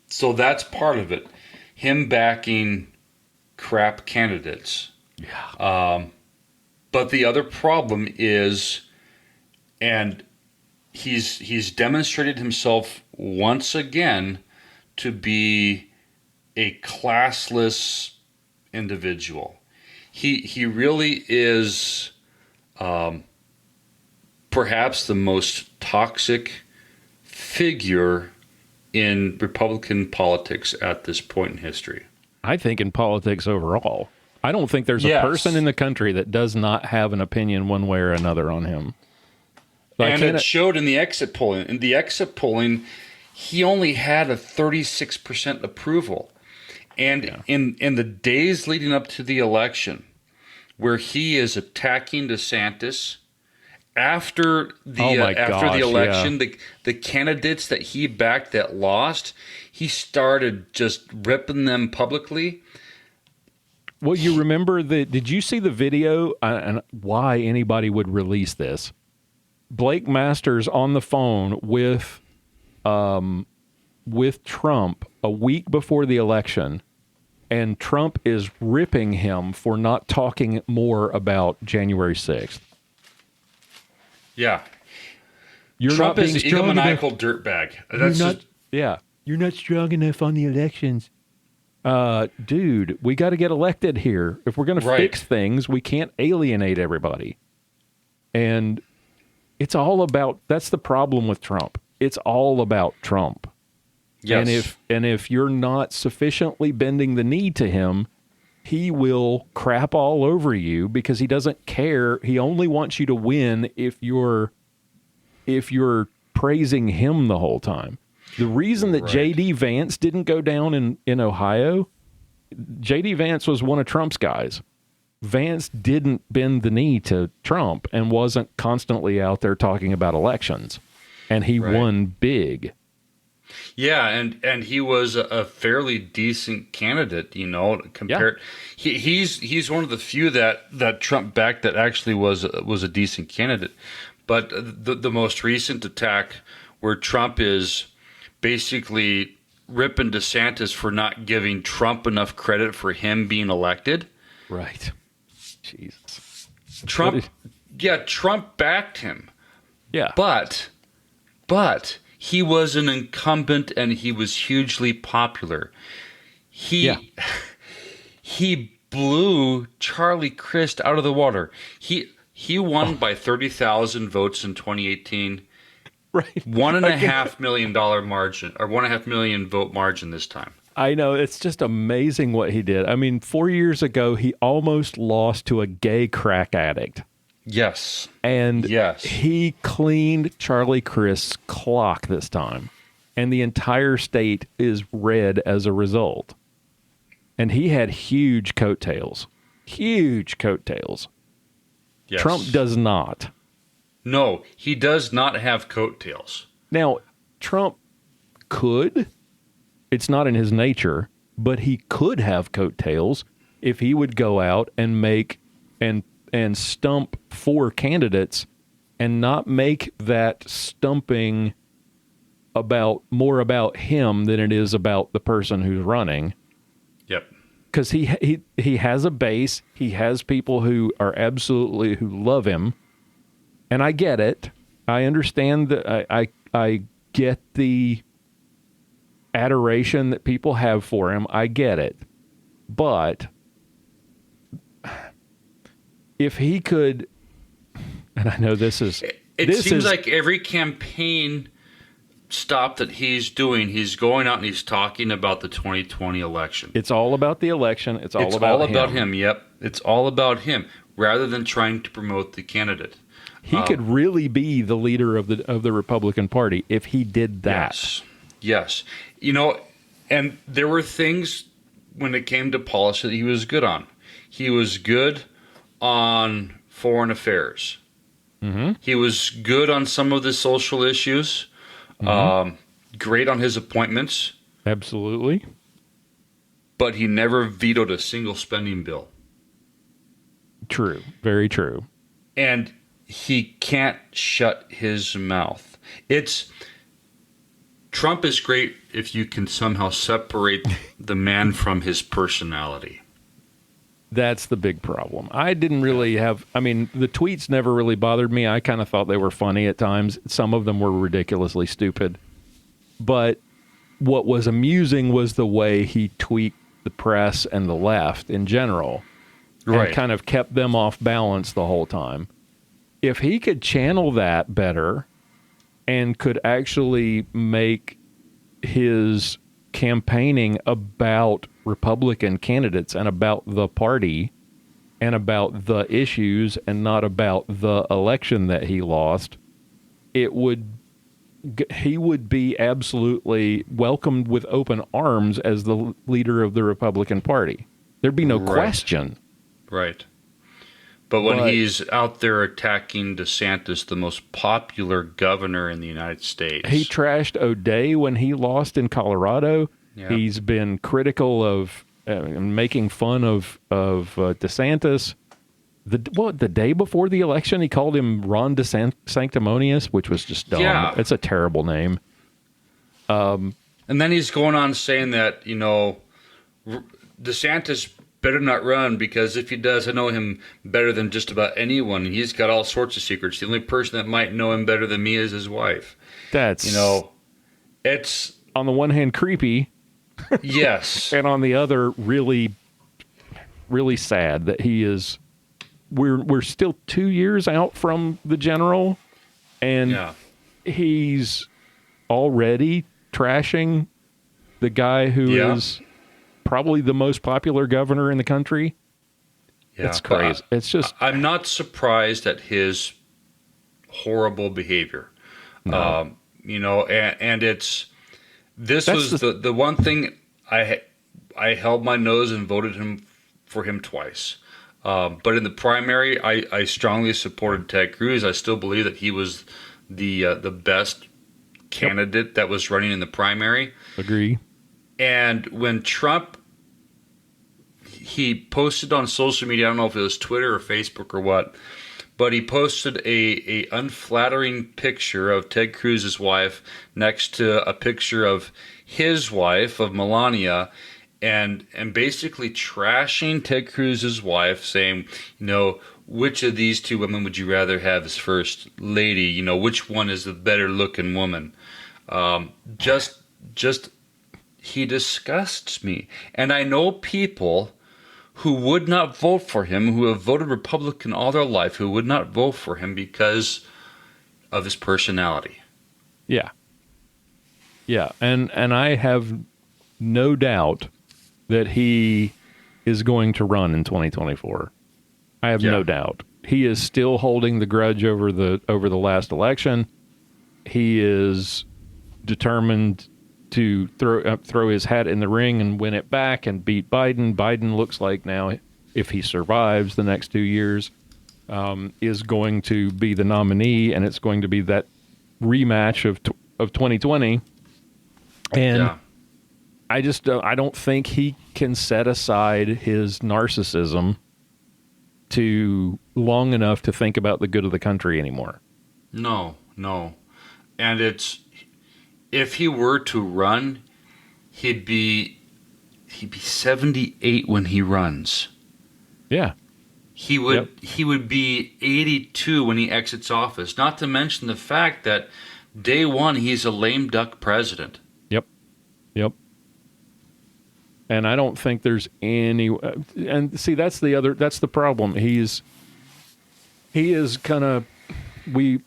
Speaker 3: So that's part of it. Him backing crap candidates.
Speaker 1: Yeah.
Speaker 3: But the other problem is, and he's demonstrated himself once again to be a classless individual. He really is perhaps the most toxic figure in Republican politics at this point in history.
Speaker 1: I think in politics overall. I don't think there's a
Speaker 3: Yes.
Speaker 1: person in the country that does not have an opinion one way or another on him. So
Speaker 3: And it showed in the exit polling. In the exit polling, he only had a 36% approval. And in the days leading up to the election, where he is attacking DeSantis, after the
Speaker 1: Oh my gosh,
Speaker 3: election, the candidates that he backed that lost, he started just ripping them publicly.
Speaker 1: Well, you remember did you see the video and why anybody would release this? Blake Masters on the phone with Trump a week before the election, and Trump is ripping him for not talking more about January 6th.
Speaker 3: Yeah.
Speaker 1: You're
Speaker 3: Trump
Speaker 1: not
Speaker 3: is
Speaker 1: being
Speaker 3: an
Speaker 1: strong enough.
Speaker 3: egomaniacal dirtbag.
Speaker 1: You're not strong enough on the elections. Dude, we got to get elected here. If we're going to fix things, we can't alienate everybody. And it's all about, that's the problem with Trump. It's all about Trump.
Speaker 3: Yes.
Speaker 1: And if you're not sufficiently bending the knee to him, he will crap all over you because he doesn't care. He only wants you to win if you're praising him the whole time. The reason that J.D. Vance didn't go down in Ohio, J.D. Vance was one of Trump's guys. Vance didn't bend the knee to Trump and wasn't constantly out there talking about elections. And he won big.
Speaker 3: Yeah, and he was a fairly decent candidate, compared. Yeah. He's one of the few that Trump backed that actually was a decent candidate. But the most recent attack where Trump is basically ripping DeSantis for not giving Trump enough credit for him being elected.
Speaker 1: Right. Jesus.
Speaker 3: Trump backed him.
Speaker 1: Yeah.
Speaker 3: But he was an incumbent and he was hugely popular. He blew Charlie Crist out of the water. He won by 30,000 votes in 2018.
Speaker 1: Right.
Speaker 3: $1.5 million margin, or 1.5 million vote margin this time.
Speaker 1: I know. It's just amazing what he did. I mean, 4 years ago, he almost lost to a gay crack addict.
Speaker 3: Yes.
Speaker 1: And he cleaned Charlie Crist's clock this time. And the entire state is red as a result. And he had huge coattails. Huge coattails.
Speaker 3: Yes.
Speaker 1: Trump does not.
Speaker 3: No, he does not have coattails.
Speaker 1: Now, Trump could. It's not in his nature, but he could have coattails if he would go out and make and stump 4 candidates and not make that stumping more about him than it is about the person who's running.
Speaker 3: Yep.
Speaker 1: Because he has a base. He has people who love him. And I get it. I understand that I get the adoration that people have for him. I get it. But if he could, and I know this is...
Speaker 3: It seems like every campaign stop that he's doing, he's going out and he's talking about the 2020 election.
Speaker 1: It's all about the election. It's all about
Speaker 3: him. Yep. It's all about him rather than trying to promote the candidate.
Speaker 1: He could really be the leader of the Republican Party if he did that.
Speaker 3: Yes. And there were things when it came to policy that he was good on. He was good on foreign affairs. Mm-hmm. He was good on some of the social issues. Mm-hmm. Great on his appointments.
Speaker 1: Absolutely.
Speaker 3: But he never vetoed a single spending bill.
Speaker 1: True. Very true.
Speaker 3: And he can't shut his mouth. Trump is great if you can somehow separate the man from his personality.
Speaker 1: That's the big problem. I didn't really the tweets never really bothered me. I kind of thought they were funny at times. Some of them were ridiculously stupid. But what was amusing was the way he tweaked the press and the left in general. Right. And kind of kept them off balance the whole time. If he could channel that better and could actually make his campaigning about Republican candidates and about the party and about the issues and not about the election that he lost, he would be absolutely welcomed with open arms as the leader of the Republican Party. There'd be no question.
Speaker 3: Right. But when he's out there attacking DeSantis, the most popular governor in the United States.
Speaker 1: He trashed O'Day when he lost in Colorado. Yeah. He's been critical of making fun of DeSantis. The day before the election, he called him Ron DeSanctimonious, which was just dumb.
Speaker 3: Yeah.
Speaker 1: It's a terrible name.
Speaker 3: And then he's going on saying that, DeSantis better not run, because if he does, I know him better than just about anyone. He's got all sorts of secrets. The only person that might know him better than me is his wife.
Speaker 1: That's,
Speaker 3: it's
Speaker 1: on the one hand creepy.
Speaker 3: Yes.
Speaker 1: And on the other, really, really sad that he is. We're still 2 years out from the general, and he's already trashing the guy who is probably the most popular governor in the country. Yeah, it's crazy. It's just,
Speaker 3: I'm not surprised at his horrible behavior.
Speaker 1: No.
Speaker 3: And this was the one thing I held my nose and voted for him twice. But in the primary, I strongly supported Ted Cruz. I still believe that he was the best candidate that was running in the primary.
Speaker 1: Agree.
Speaker 3: And when Trump, he posted on social media, I don't know if it was Twitter or Facebook or what, but he posted a unflattering picture of Ted Cruz's wife next to a picture of his wife, of Melania, and basically trashing Ted Cruz's wife, saying, which of these two women would you rather have as first lady? Which one is the better looking woman? He disgusts me. And I know people who would not vote for him, who have voted Republican all their life, who would not vote for him because of his personality.
Speaker 1: Yeah. Yeah. And I have no doubt that he is going to run in 2024. I have no doubt. He is still holding the grudge over the last election. He is determined to throw his hat in the ring and win it back and beat Biden. Biden looks like now, if he survives the next 2 years, is going to be the nominee, and it's going to be that rematch of 2020. And I don't think he can set aside his narcissism to long enough to think about the good of the country anymore.
Speaker 3: No. And if he were to run, he'd be 78 when he runs.
Speaker 1: Yeah.
Speaker 3: He would be 82 when he exits office. Not to mention the fact that day one he's a lame duck president.
Speaker 1: Yep. And I don't think there's any. And see, that's the problem. He is kind of.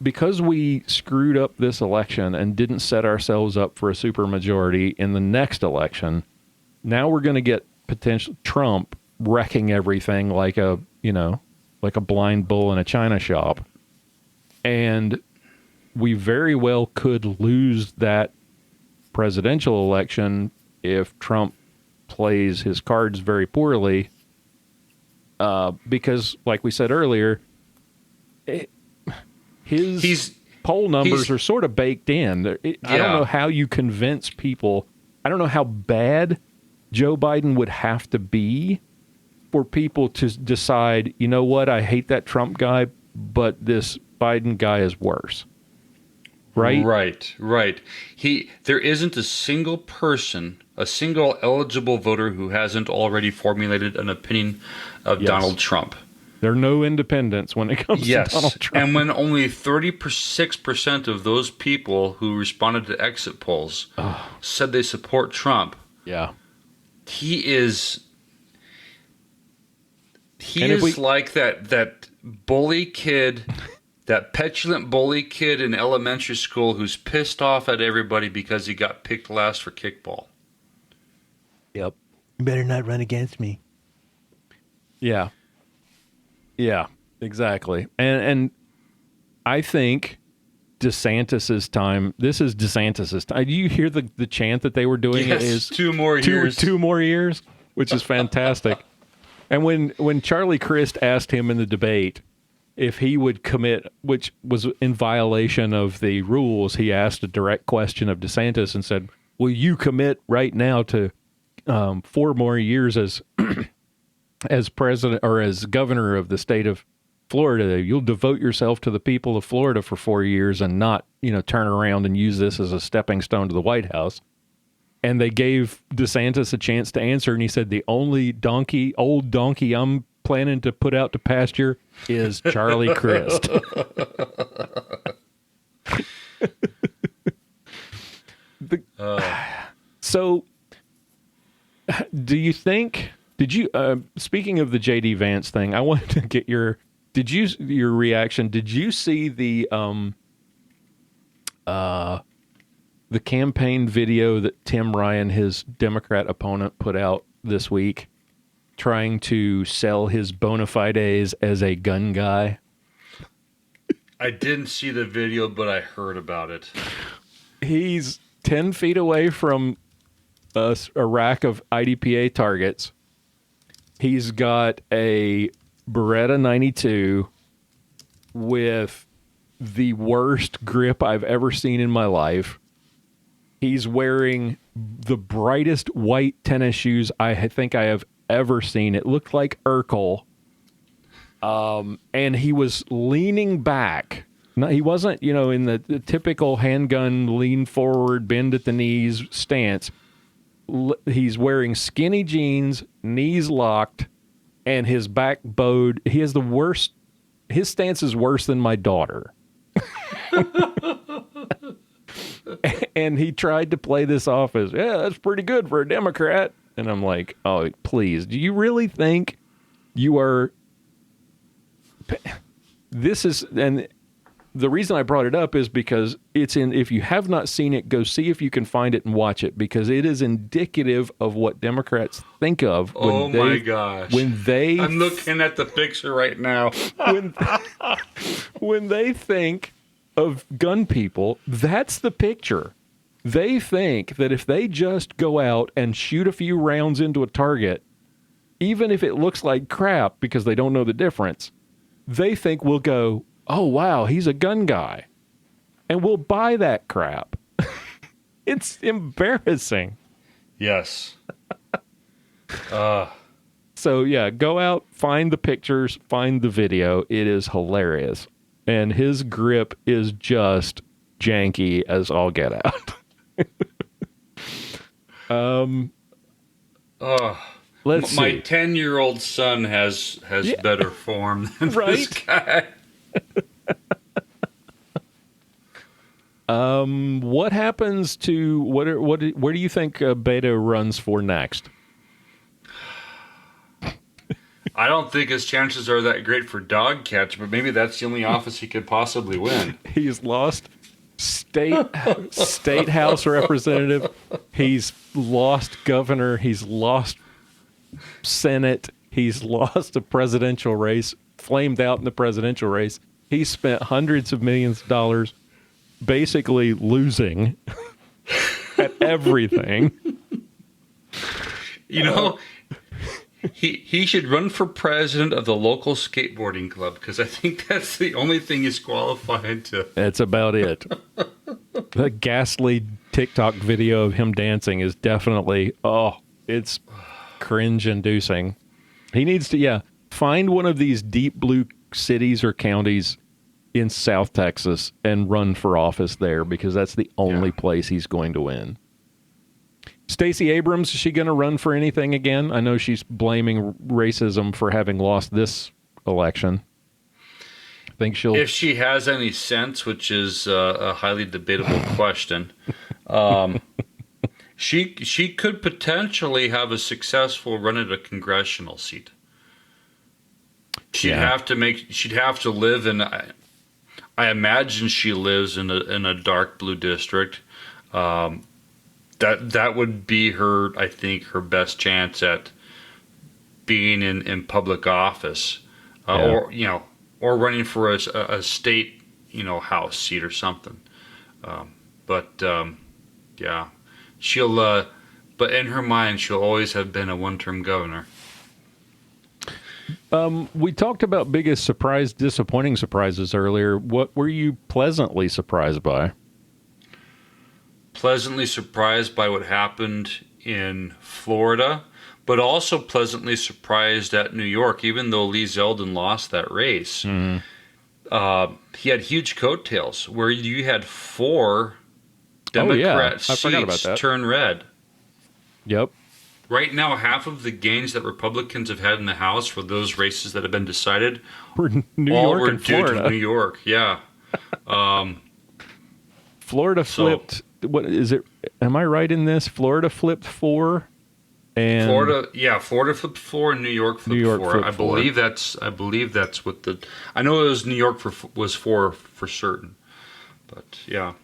Speaker 1: Because we screwed up this election and didn't set ourselves up for a supermajority in the next election, now we're going to get potential Trump wrecking everything like a blind bull in a china shop. And we very well could lose that presidential election if Trump plays his cards very poorly. Because, like we said earlier, his poll numbers are sort of baked in. I don't know how you convince people. I don't know how bad Joe Biden would have to be for people to decide, you know what, I hate that Trump guy, but this Biden guy is worse. Right?
Speaker 3: Right. There isn't a single person, a single eligible voter who hasn't already formulated an opinion of Donald Trump.
Speaker 1: There are no independents when it comes to Donald Trump.
Speaker 3: And when only 36% of those people who responded to exit polls said they support Trump.
Speaker 1: Yeah.
Speaker 3: He is like that bully kid, that petulant bully kid in elementary school who's pissed off at everybody because he got picked last for kickball.
Speaker 1: Yep. You better not run against me. Yeah. Yeah, exactly. And I think DeSantis's time, this is DeSantis's time. Do you hear the chant that they were doing?
Speaker 3: Yes,
Speaker 1: it is
Speaker 3: 2 more years.
Speaker 1: 2 more years, which is fantastic. And when Charlie Crist asked him in the debate if he would commit, which was in violation of the rules, he asked a direct question of DeSantis and said, will you commit right now to 4 more years as as president or as governor of the state of Florida, you'll devote yourself to the people of Florida for 4 years and not, turn around and use this as a stepping stone to the White House. And they gave DeSantis a chance to answer, and he said, the only old donkey I'm planning to put out to pasture is Charlie Crist. So, do you think? Did you? Speaking of the JD Vance thing, I wanted to get your reaction? Did you see the campaign video that Tim Ryan, his Democrat opponent, put out this week, trying to sell his bona fides as a gun guy?
Speaker 3: I didn't see the video, but I heard about it.
Speaker 1: He's 10 feet away from a rack of IDPA targets. He's got a Beretta 92 with the worst grip I've ever seen in my life. He's wearing the brightest white tennis shoes I think I have ever seen. It looked like Urkel. And he was leaning back. No, he wasn't, in the typical handgun lean forward, bend at the knees stance. He's wearing skinny jeans, knees locked, and his back bowed. He has the worst. His stance is worse than my daughter. And he tried to play this off as, yeah, that's pretty good for a Democrat. And I'm like, oh, please. Do you really think you are... This is... And the reason I brought it up is because it's in... If you have not seen it, go see if you can find it and watch it, because it is indicative of what Democrats think of.
Speaker 3: Oh, my gosh.
Speaker 1: When they...
Speaker 3: I'm looking at the picture right now.
Speaker 1: When they think of gun people, that's the picture. They think that if they just go out and shoot a few rounds into a target, even if it looks like crap because they don't know the difference, they think we'll go, oh, wow, he's a gun guy. And we'll buy that crap. It's embarrassing.
Speaker 3: Yes.
Speaker 1: So, yeah, go out, find the pictures, find the video. It is hilarious. And his grip is just janky as all get out. Let's see.
Speaker 3: My 10-year-old son has better form than this guy.
Speaker 1: What happens to where do you think Beto runs for next?
Speaker 3: I don't think his chances are that great for dog catch, but maybe that's the only office he could possibly win.
Speaker 1: He's lost state house representative. He's lost governor. He's lost Senate. He's lost a presidential race, flamed out in the presidential race. He spent hundreds of millions of dollars basically losing at everything.
Speaker 3: He should run for president of the local skateboarding club, because I think that's the only thing he's qualified to.
Speaker 1: That's about it. The ghastly TikTok video of him dancing is definitely, it's cringe-inducing. He needs to, find one of these deep blue cities or counties in South Texas and run for office there, because that's the only place he's going to win. Stacey Abrams, is she going to run for anything again? I know she's blaming racism for having lost this election. I think she'll...
Speaker 3: If she has any sense, which is a highly debatable question, she could potentially have a successful run at a congressional seat. She'd have to live in... I imagine she lives in a dark blue district. That would be her, I think, her best chance at being in public office, or running for a state, house seat or something. She'll. But in her mind, she'll always have been a one-term governor.
Speaker 1: We talked about biggest disappointing surprises earlier. What were you pleasantly surprised by?
Speaker 3: Pleasantly surprised by what happened in Florida, but also pleasantly surprised at New York, even though Lee Zeldin lost that race. He had huge coattails where you had 4 Democrat
Speaker 1: I forgot about
Speaker 3: seats
Speaker 1: that.
Speaker 3: turn red.
Speaker 1: Yep.
Speaker 3: Right now, half of the gains that Republicans have had in the House for those races that have been decided
Speaker 1: We're New
Speaker 3: all
Speaker 1: York
Speaker 3: were
Speaker 1: and
Speaker 3: due
Speaker 1: Florida.
Speaker 3: to New York. Yeah.
Speaker 1: Florida
Speaker 3: So-
Speaker 1: flipped. What is it? Am I right in this? Florida flipped 4, and
Speaker 3: Florida flipped 4 and New York flipped
Speaker 1: New York
Speaker 3: 4.
Speaker 1: flipped
Speaker 3: I believe that's what the. I know it was New York was 4 for certain, but yeah.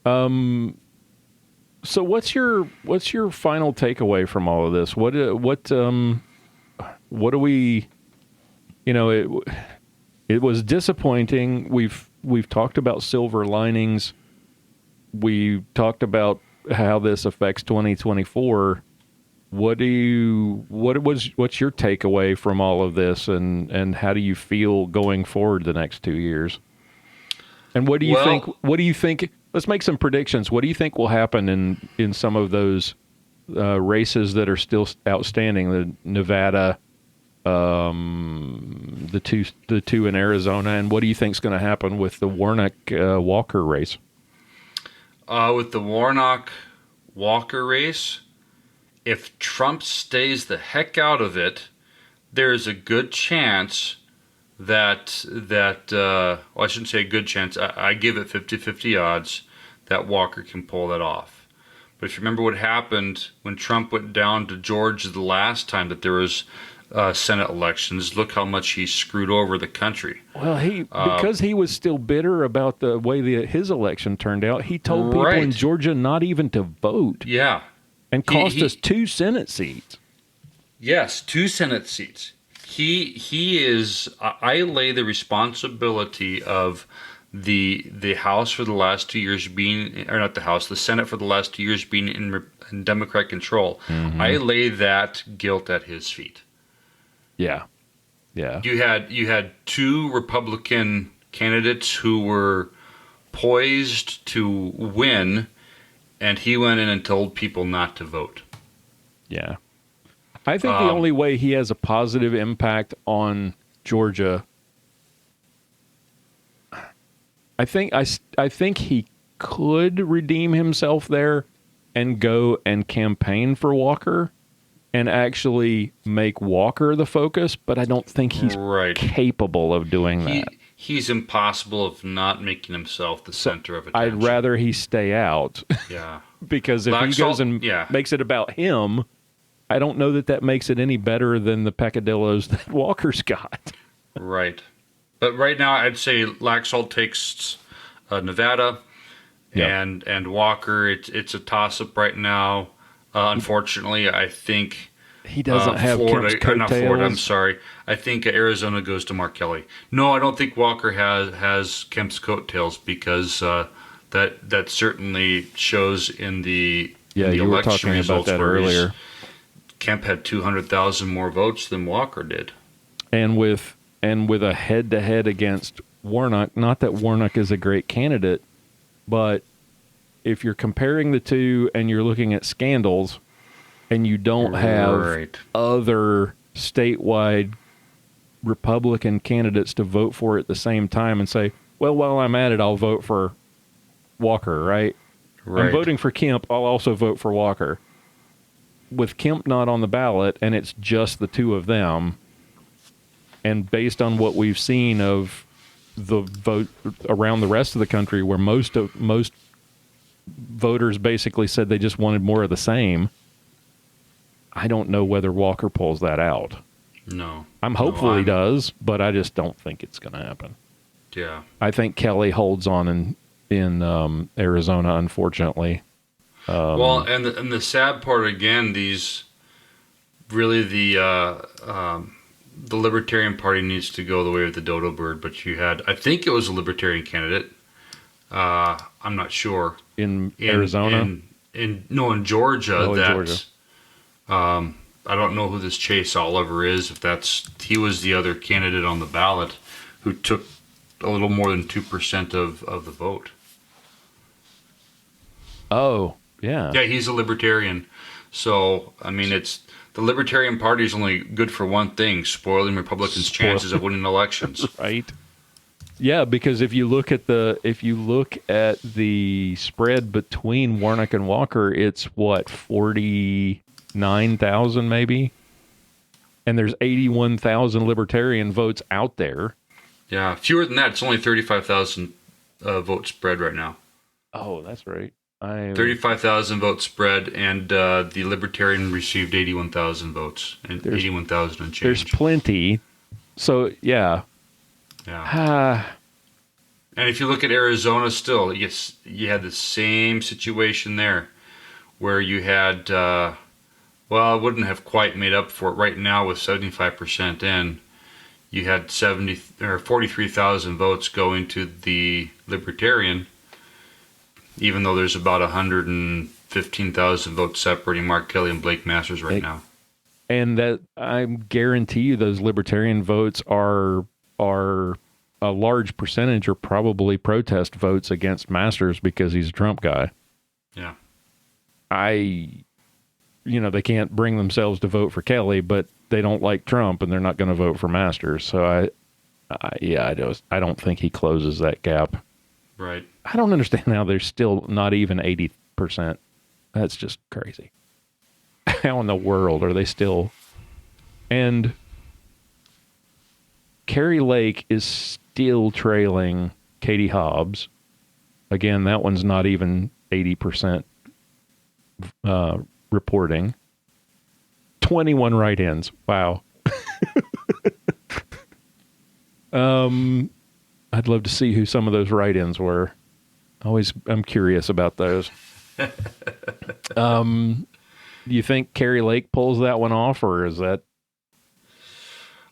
Speaker 1: So what's your final takeaway from all of this? What do we? It was disappointing. We've talked about silver linings. We talked about how this affects 2024. What's your takeaway from all of this, and how do you feel going forward the next 2 years? And what do you think? What do you think? Let's make some predictions. What do you think will happen in some of those races that are still outstanding? The Nevada, the two in Arizona, and what do you think is going to happen with the Warnock Walker race?
Speaker 3: With the Warnock Walker race, if Trump stays the heck out of it, there's a good chance that I shouldn't say a good chance. I give it 50-50 odds that Walker can pull that off. But if you remember what happened when Trump went down to Georgia the last time that there was Senate elections, look how much he screwed over the country.
Speaker 1: Well, because he was still bitter about the way his election turned out, he told people in Georgia not even to vote.
Speaker 3: Yeah.
Speaker 1: And cost us 2 Senate seats.
Speaker 3: Yes, 2 Senate seats. He is. I lay the responsibility of the House for the last 2 years being, or not the House, the Senate for the last 2 years being in Democrat control. Mm-hmm. I lay that guilt at his feet.
Speaker 1: Yeah. Yeah.
Speaker 3: You had 2 Republican candidates who were poised to win, and he went in and told people not to vote.
Speaker 1: Yeah. I think the only way he has a positive impact on Georgia, I think he could redeem himself there and go and campaign for Walker and actually make Walker the focus, but I don't think he's capable of doing that.
Speaker 3: He's impossible of not making himself the center of attention.
Speaker 1: I'd rather he stay out. Yeah. Because if he goes and makes it about him, I don't know that makes it any better than the peccadillos that Walker's got.
Speaker 3: Right. But right now, I'd say Laxalt takes Nevada and Walker. It's a toss-up right now. Unfortunately, I think
Speaker 1: he doesn't have
Speaker 3: Florida.
Speaker 1: Kemp's
Speaker 3: Not Florida. I'm sorry. I think Arizona goes to Mark Kelly. No, I don't think Walker has Kemp's coattails because that certainly shows in the
Speaker 1: you were talking about that earlier.
Speaker 3: Kemp had 200,000 more votes than Walker did,
Speaker 1: and with a head-to-head against Warnock. Not that Warnock is a great candidate, but if you're comparing the two and you're looking at scandals and you don't have other statewide Republican candidates to vote for at the same time and say, well, while I'm at it, I'll vote for Walker, right? I'm voting for Kemp. I'll also vote for Walker. With Kemp not on the ballot and it's just the two of them, and based on what we've seen of the vote around the rest of the country where most voters basically said they just wanted more of the same, I don't know whether Walker pulls that out.
Speaker 3: No.
Speaker 1: I'm hopeful he does, but I just don't think it's going to happen.
Speaker 3: Yeah.
Speaker 1: I think Kelly holds on in Arizona, unfortunately.
Speaker 3: Well, and the sad part again, these really the Libertarian Party needs to go the way of the dodo bird. But you had, I think it was a Libertarian candidate. I'm not sure
Speaker 1: in Arizona.
Speaker 3: In Georgia.
Speaker 1: Oh, in Georgia.
Speaker 3: I don't know who this Chase Oliver is. He was the other candidate on the ballot who took a little more than 2% of the vote.
Speaker 1: Oh, Yeah.
Speaker 3: Yeah, he's a libertarian. So, I mean, it's the Libertarian Party is only good for one thing: spoiling Republicans' chances of winning elections.
Speaker 1: Right. Yeah, because if you look at the spread between Warnock and Walker, it's what, 49,000 maybe, and there's 81,000 Libertarian votes out there.
Speaker 3: Yeah, fewer than that. It's only 35,000 vote spread right now.
Speaker 1: Oh, that's right.
Speaker 3: 35,000 vote spread, and the Libertarian received 81,000 votes, and 81,000 and change.
Speaker 1: There's plenty. So yeah.
Speaker 3: Yeah. And if you look at Arizona still, yes, you had the same situation there where you had, well, I wouldn't have quite made up for it right now with 75% in. You had 43,000 votes going to the Libertarian, even though there's about 115,000 votes separating Mark Kelly and Blake Masters right now.
Speaker 1: And that, I guarantee you, those Libertarian votes are a large percentage are probably protest votes against Masters because he's a Trump guy.
Speaker 3: Yeah.
Speaker 1: They can't bring themselves to vote for Kelly, but they don't like Trump and they're not going to vote for Masters. So I don't think he closes that gap.
Speaker 3: Right.
Speaker 1: I don't understand how there's still not even 80%. That's just crazy. How in the world are they still? And Kari Lake is still trailing Katie Hobbs. Again, that one's not even 80% reporting. 21 write-ins. Wow. I'd love to see who some of those write-ins were. I'm curious about those. Do you think Kari Lake pulls that one off, or is that?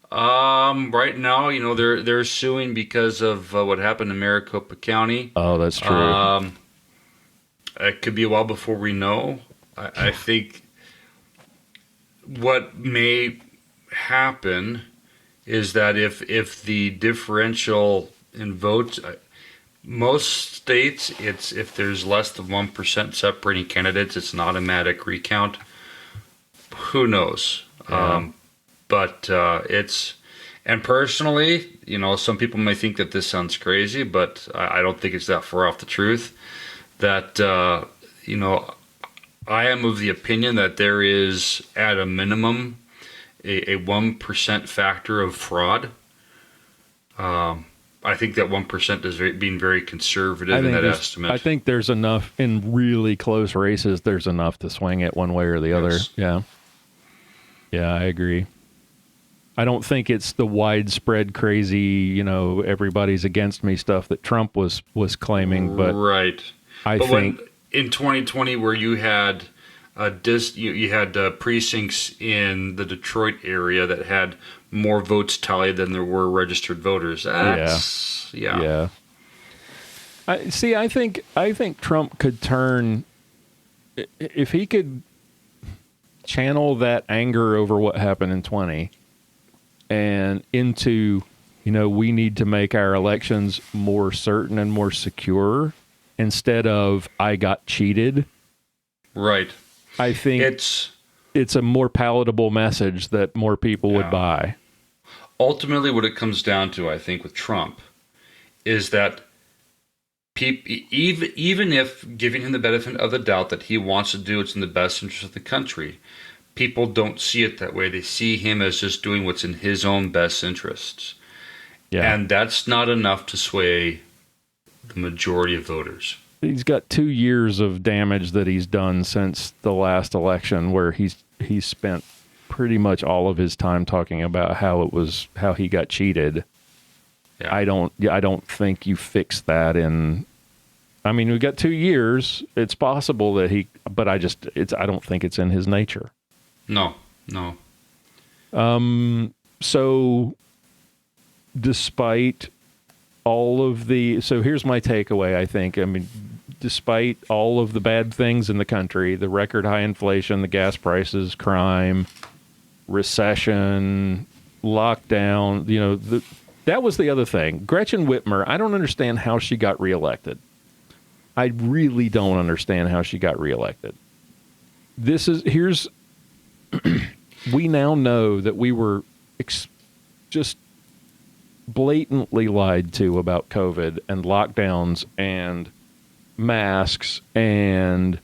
Speaker 3: Right now, they're suing because of what happened in Maricopa County.
Speaker 1: Oh, that's true.
Speaker 3: It could be a while before we know. I think what may happen is that if the differential in votes, most states, it's if there's less than 1% separating candidates, it's an automatic recount. Who knows?
Speaker 1: Yeah.
Speaker 3: But and personally, some people may think that this sounds crazy, but I don't think it's that far off the truth. That, I am of the opinion that there is, at a minimum, a 1% factor of fraud. I think that 1% is being very conservative in that estimate.
Speaker 1: I think there's enough in really close races. There's enough to swing it one way or the other. Yeah. Yeah, I agree. I don't think it's the widespread crazy, everybody's against me stuff that Trump was claiming, but
Speaker 3: right.
Speaker 1: I think
Speaker 3: in 2020 where you had you had precincts in the Detroit area that had more votes tallied than there were registered voters. Yeah. I think Trump could turn, if he could channel that anger over what happened in 20 and into, we need to make our elections more certain and more secure instead of I got cheated. Right.
Speaker 1: I think it's a more palatable message that more people would buy.
Speaker 3: Ultimately, what it comes down to, I think, with Trump is that even if giving him the benefit of the doubt that he wants to do what's in the best interest of the country, people don't see it that way. They see him as just doing what's in his own best interests. Yeah. And that's not enough to sway the majority of voters.
Speaker 1: He's got 2 years of damage that he's done since the last election, where he's spent pretty much all of his time talking about how he got cheated. Yeah. I don't think you fix that we've got 2 years. It's possible that but I don't think it's in his nature.
Speaker 3: No.
Speaker 1: So despite all of so here's my takeaway, I think. Despite all of the bad things in the country, the record high inflation, the gas prices, crime, recession, lockdown, that was the other thing. Gretchen Whitmer, I don't understand how she got reelected. I really don't understand how she got reelected. We now know that we were just blatantly lied to about COVID and lockdowns and masks and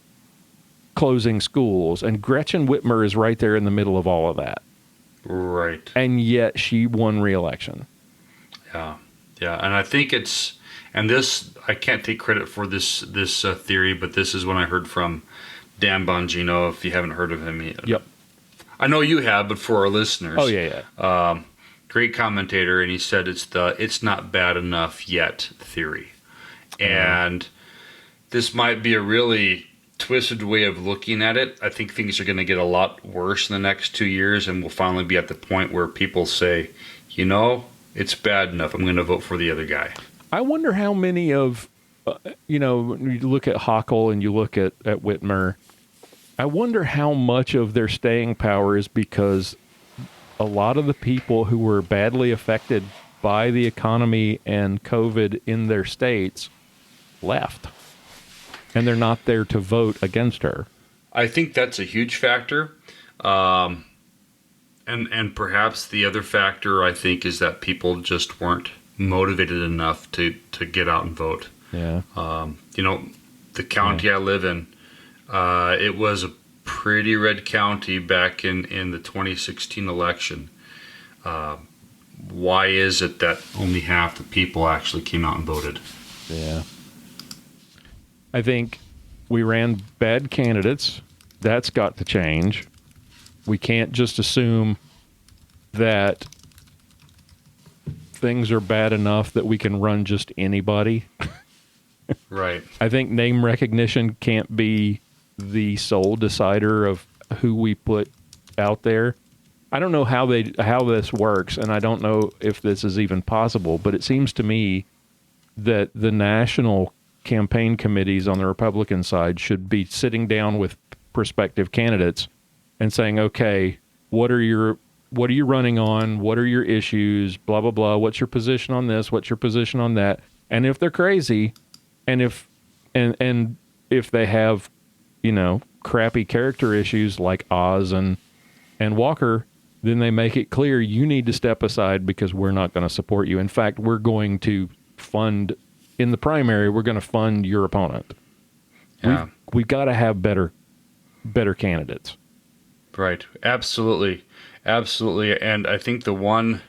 Speaker 1: closing schools. And Gretchen Whitmer is right there in the middle of all of that.
Speaker 3: Right.
Speaker 1: And yet she won re-election.
Speaker 3: Yeah. Yeah. And I think I can't take credit for this theory, but this is when I heard from Dan Bongino. If you haven't heard of him,
Speaker 1: Yep.
Speaker 3: I know you have, but for our listeners.
Speaker 1: Oh, yeah.
Speaker 3: Great commentator, and he said it's not bad enough yet theory. And this might be a really twisted way of looking at it. I think things are going to get a lot worse in the next 2 years, and we'll finally be at the point where people say, it's bad enough. I'm going to vote for the other guy.
Speaker 1: I wonder how many of, when you look at Hochul and you look at Whitmer, I wonder how much of their staying power is because a lot of the people who were badly affected by the economy and COVID in their states left. And they're not there to vote against her.
Speaker 3: I think that's a huge factor. And perhaps the other factor, I think, is that people just weren't motivated enough to get out and vote.
Speaker 1: Yeah.
Speaker 3: The county I live in, it was a pretty red county back in the 2016 election. Why is it that only half the people actually came out and voted?
Speaker 1: Yeah. I think we ran bad candidates. That's got to change. We can't just assume that things are bad enough that we can run just anybody.
Speaker 3: Right.
Speaker 1: I think name recognition can't be the sole decider of who we put out there. I don't know how this works, and I don't know if this is even possible, but it seems to me that the national campaign committees on the Republican side should be sitting down with prospective candidates and saying, okay, what are you running on? What are your issues? Blah, blah, blah. What's your position on this? What's your position on that? And if they're crazy, and if they have, crappy character issues like Oz and Walker, then they make it clear you need to step aside because we're not going to support you. In fact, we're going to fund in the primary. We're going to fund your opponent.
Speaker 3: Yeah.
Speaker 1: We've got to have better candidates.
Speaker 3: Right. Absolutely. Absolutely. And I think the one,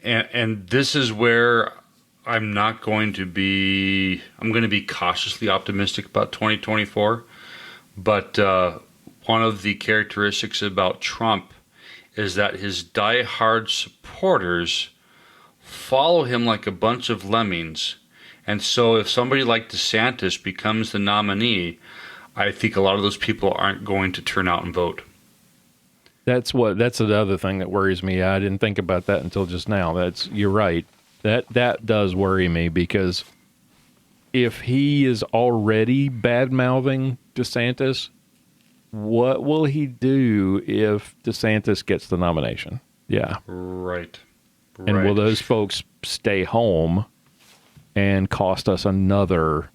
Speaker 3: and this is where I'm going to be cautiously optimistic about 2024. But one of the characteristics about Trump is that his diehard supporters follow him like a bunch of lemmings. And so if somebody like DeSantis becomes the nominee, I think a lot of those people aren't going to turn out and vote.
Speaker 1: That's another thing that worries me. I didn't think about that until just now. You're right. That does worry me because if he is already bad-mouthing DeSantis, what will he do if DeSantis gets the nomination? Yeah.
Speaker 3: Right.
Speaker 1: And will those folks stay home and cost us another?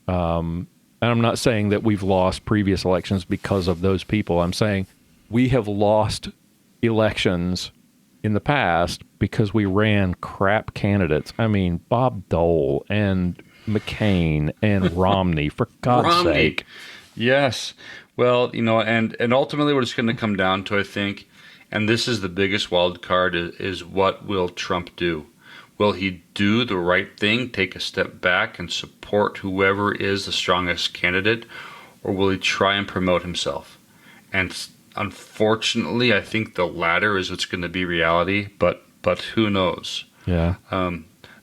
Speaker 1: And I'm not saying that we've lost previous elections because of those people. I'm saying we have lost elections in the past because we ran crap candidates. I mean, Bob Dole and McCain and Romney, for God's sake.
Speaker 3: Yes. Well, and ultimately what it's going to come down to, I think, and this is the biggest wild card, is what will Trump do? Will he do the right thing, take a step back and support whoever is the strongest candidate, or will he try and promote himself? And unfortunately, I think the latter is what's going to be reality, but who knows?
Speaker 1: Yeah.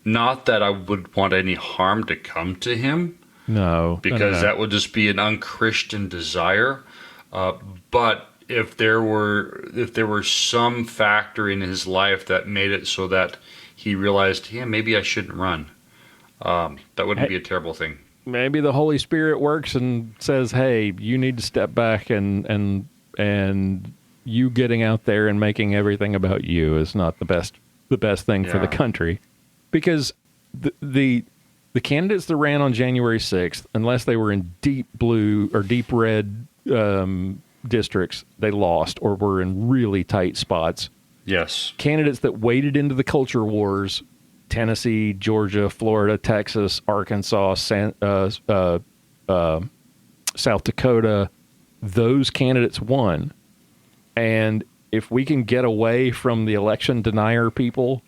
Speaker 3: Not that I would want any harm to come to him.
Speaker 1: No.
Speaker 3: Because that would just be an unchristian desire. But if there were some factor in his life that made it so that he realized, yeah, maybe I shouldn't run, that wouldn't be a terrible thing.
Speaker 1: Maybe the Holy Spirit works and says, hey, you need to step back and you getting out there and making everything about you is not the best thing for the country. Because the the candidates that ran on January 6th, unless they were in deep blue or deep red districts, they lost or were in really tight spots.
Speaker 3: Yes.
Speaker 1: Candidates that waded into the culture wars, Tennessee, Georgia, Florida, Texas, Arkansas, South Dakota, those candidates won. And if we can get away from the election denier people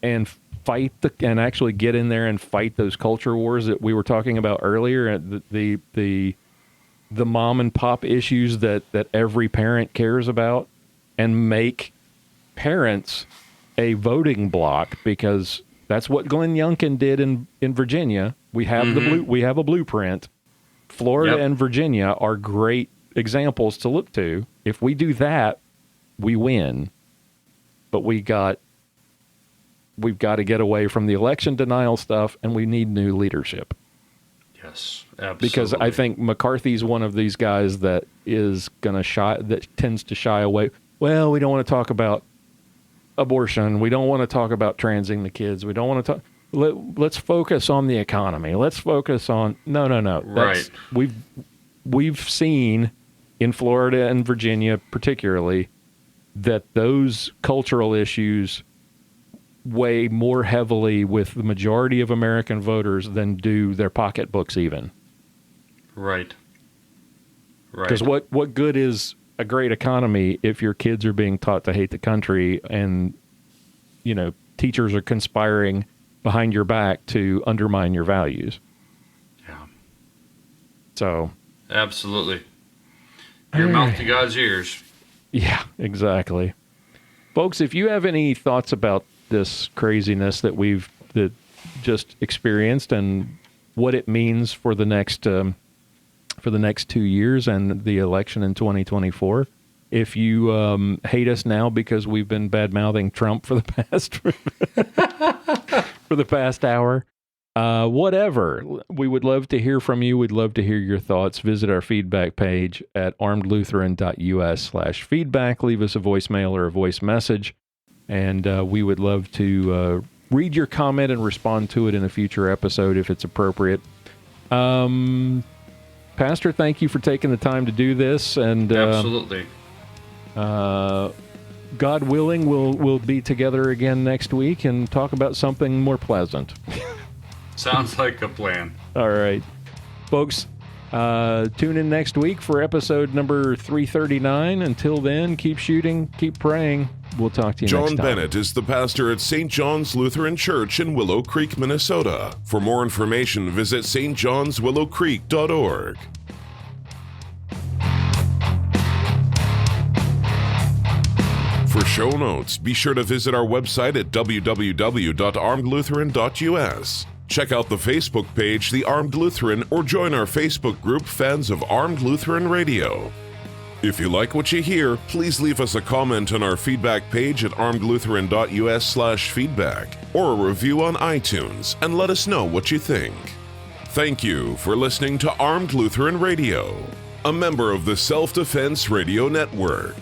Speaker 1: and and actually get in there and fight those culture wars that we were talking about earlier, the mom and pop issues that every parent cares about, and make parents a voting block, because that's what Glenn Youngkin did in Virginia. We have we have a blueprint. Florida and Virginia are great examples to look to. If we do that, we win. But we've got to get away from the election denial stuff, and we need new leadership.
Speaker 3: Yes, absolutely.
Speaker 1: Because I think McCarthy's one of these guys that is going to that tends to shy away. Well, we don't want to talk about abortion. We don't want to talk about transing the kids. We don't want to talk. Let's focus on the economy. Let's focus on no.
Speaker 3: Right.
Speaker 1: We've seen in Florida and Virginia particularly that those cultural issues weigh more heavily with the majority of American voters than do their pocketbooks even.
Speaker 3: Right.
Speaker 1: Because what good is a great economy if your kids are being taught to hate the country and, teachers are conspiring behind your back to undermine your values?
Speaker 3: Yeah.
Speaker 1: So.
Speaker 3: Absolutely. Your mouth to God's ears.
Speaker 1: Yeah, exactly. Folks, if you have any thoughts about this craziness that we've just experienced and what it means for the next 2 years and the election in 2024, if you hate us now because we've been bad-mouthing Trump for the past hour, whatever, we would love to hear from you. We'd love to hear your thoughts. Visit our feedback page at armedlutheran.us/feedback. Leave us a voicemail or a voice message, and we would love to read your comment and respond to it in a future episode if it's appropriate. Pastor, thank you for taking the time to do this. And
Speaker 3: absolutely.
Speaker 1: God willing, we'll be together again next week and talk about something more pleasant.
Speaker 3: Sounds like a plan.
Speaker 1: All right. Folks, tune in next week for episode number 339. Until then, keep shooting, keep praying. We'll talk to you next time.
Speaker 2: John Bennett is the pastor at St. John's Lutheran Church in Willow Creek, Minnesota. For more information, visit stjohnswillowcreek.org. For show notes, be sure to visit our website at www.armedlutheran.us. Check out the Facebook page, The Armed Lutheran, or join our Facebook group, Fans of Armed Lutheran Radio. If you like what you hear, please leave us a comment on our feedback page at armedlutheran.us/feedback or a review on iTunes and let us know what you think. Thank you for listening to Armed Lutheran Radio, a member of the Self-Defense Radio Network.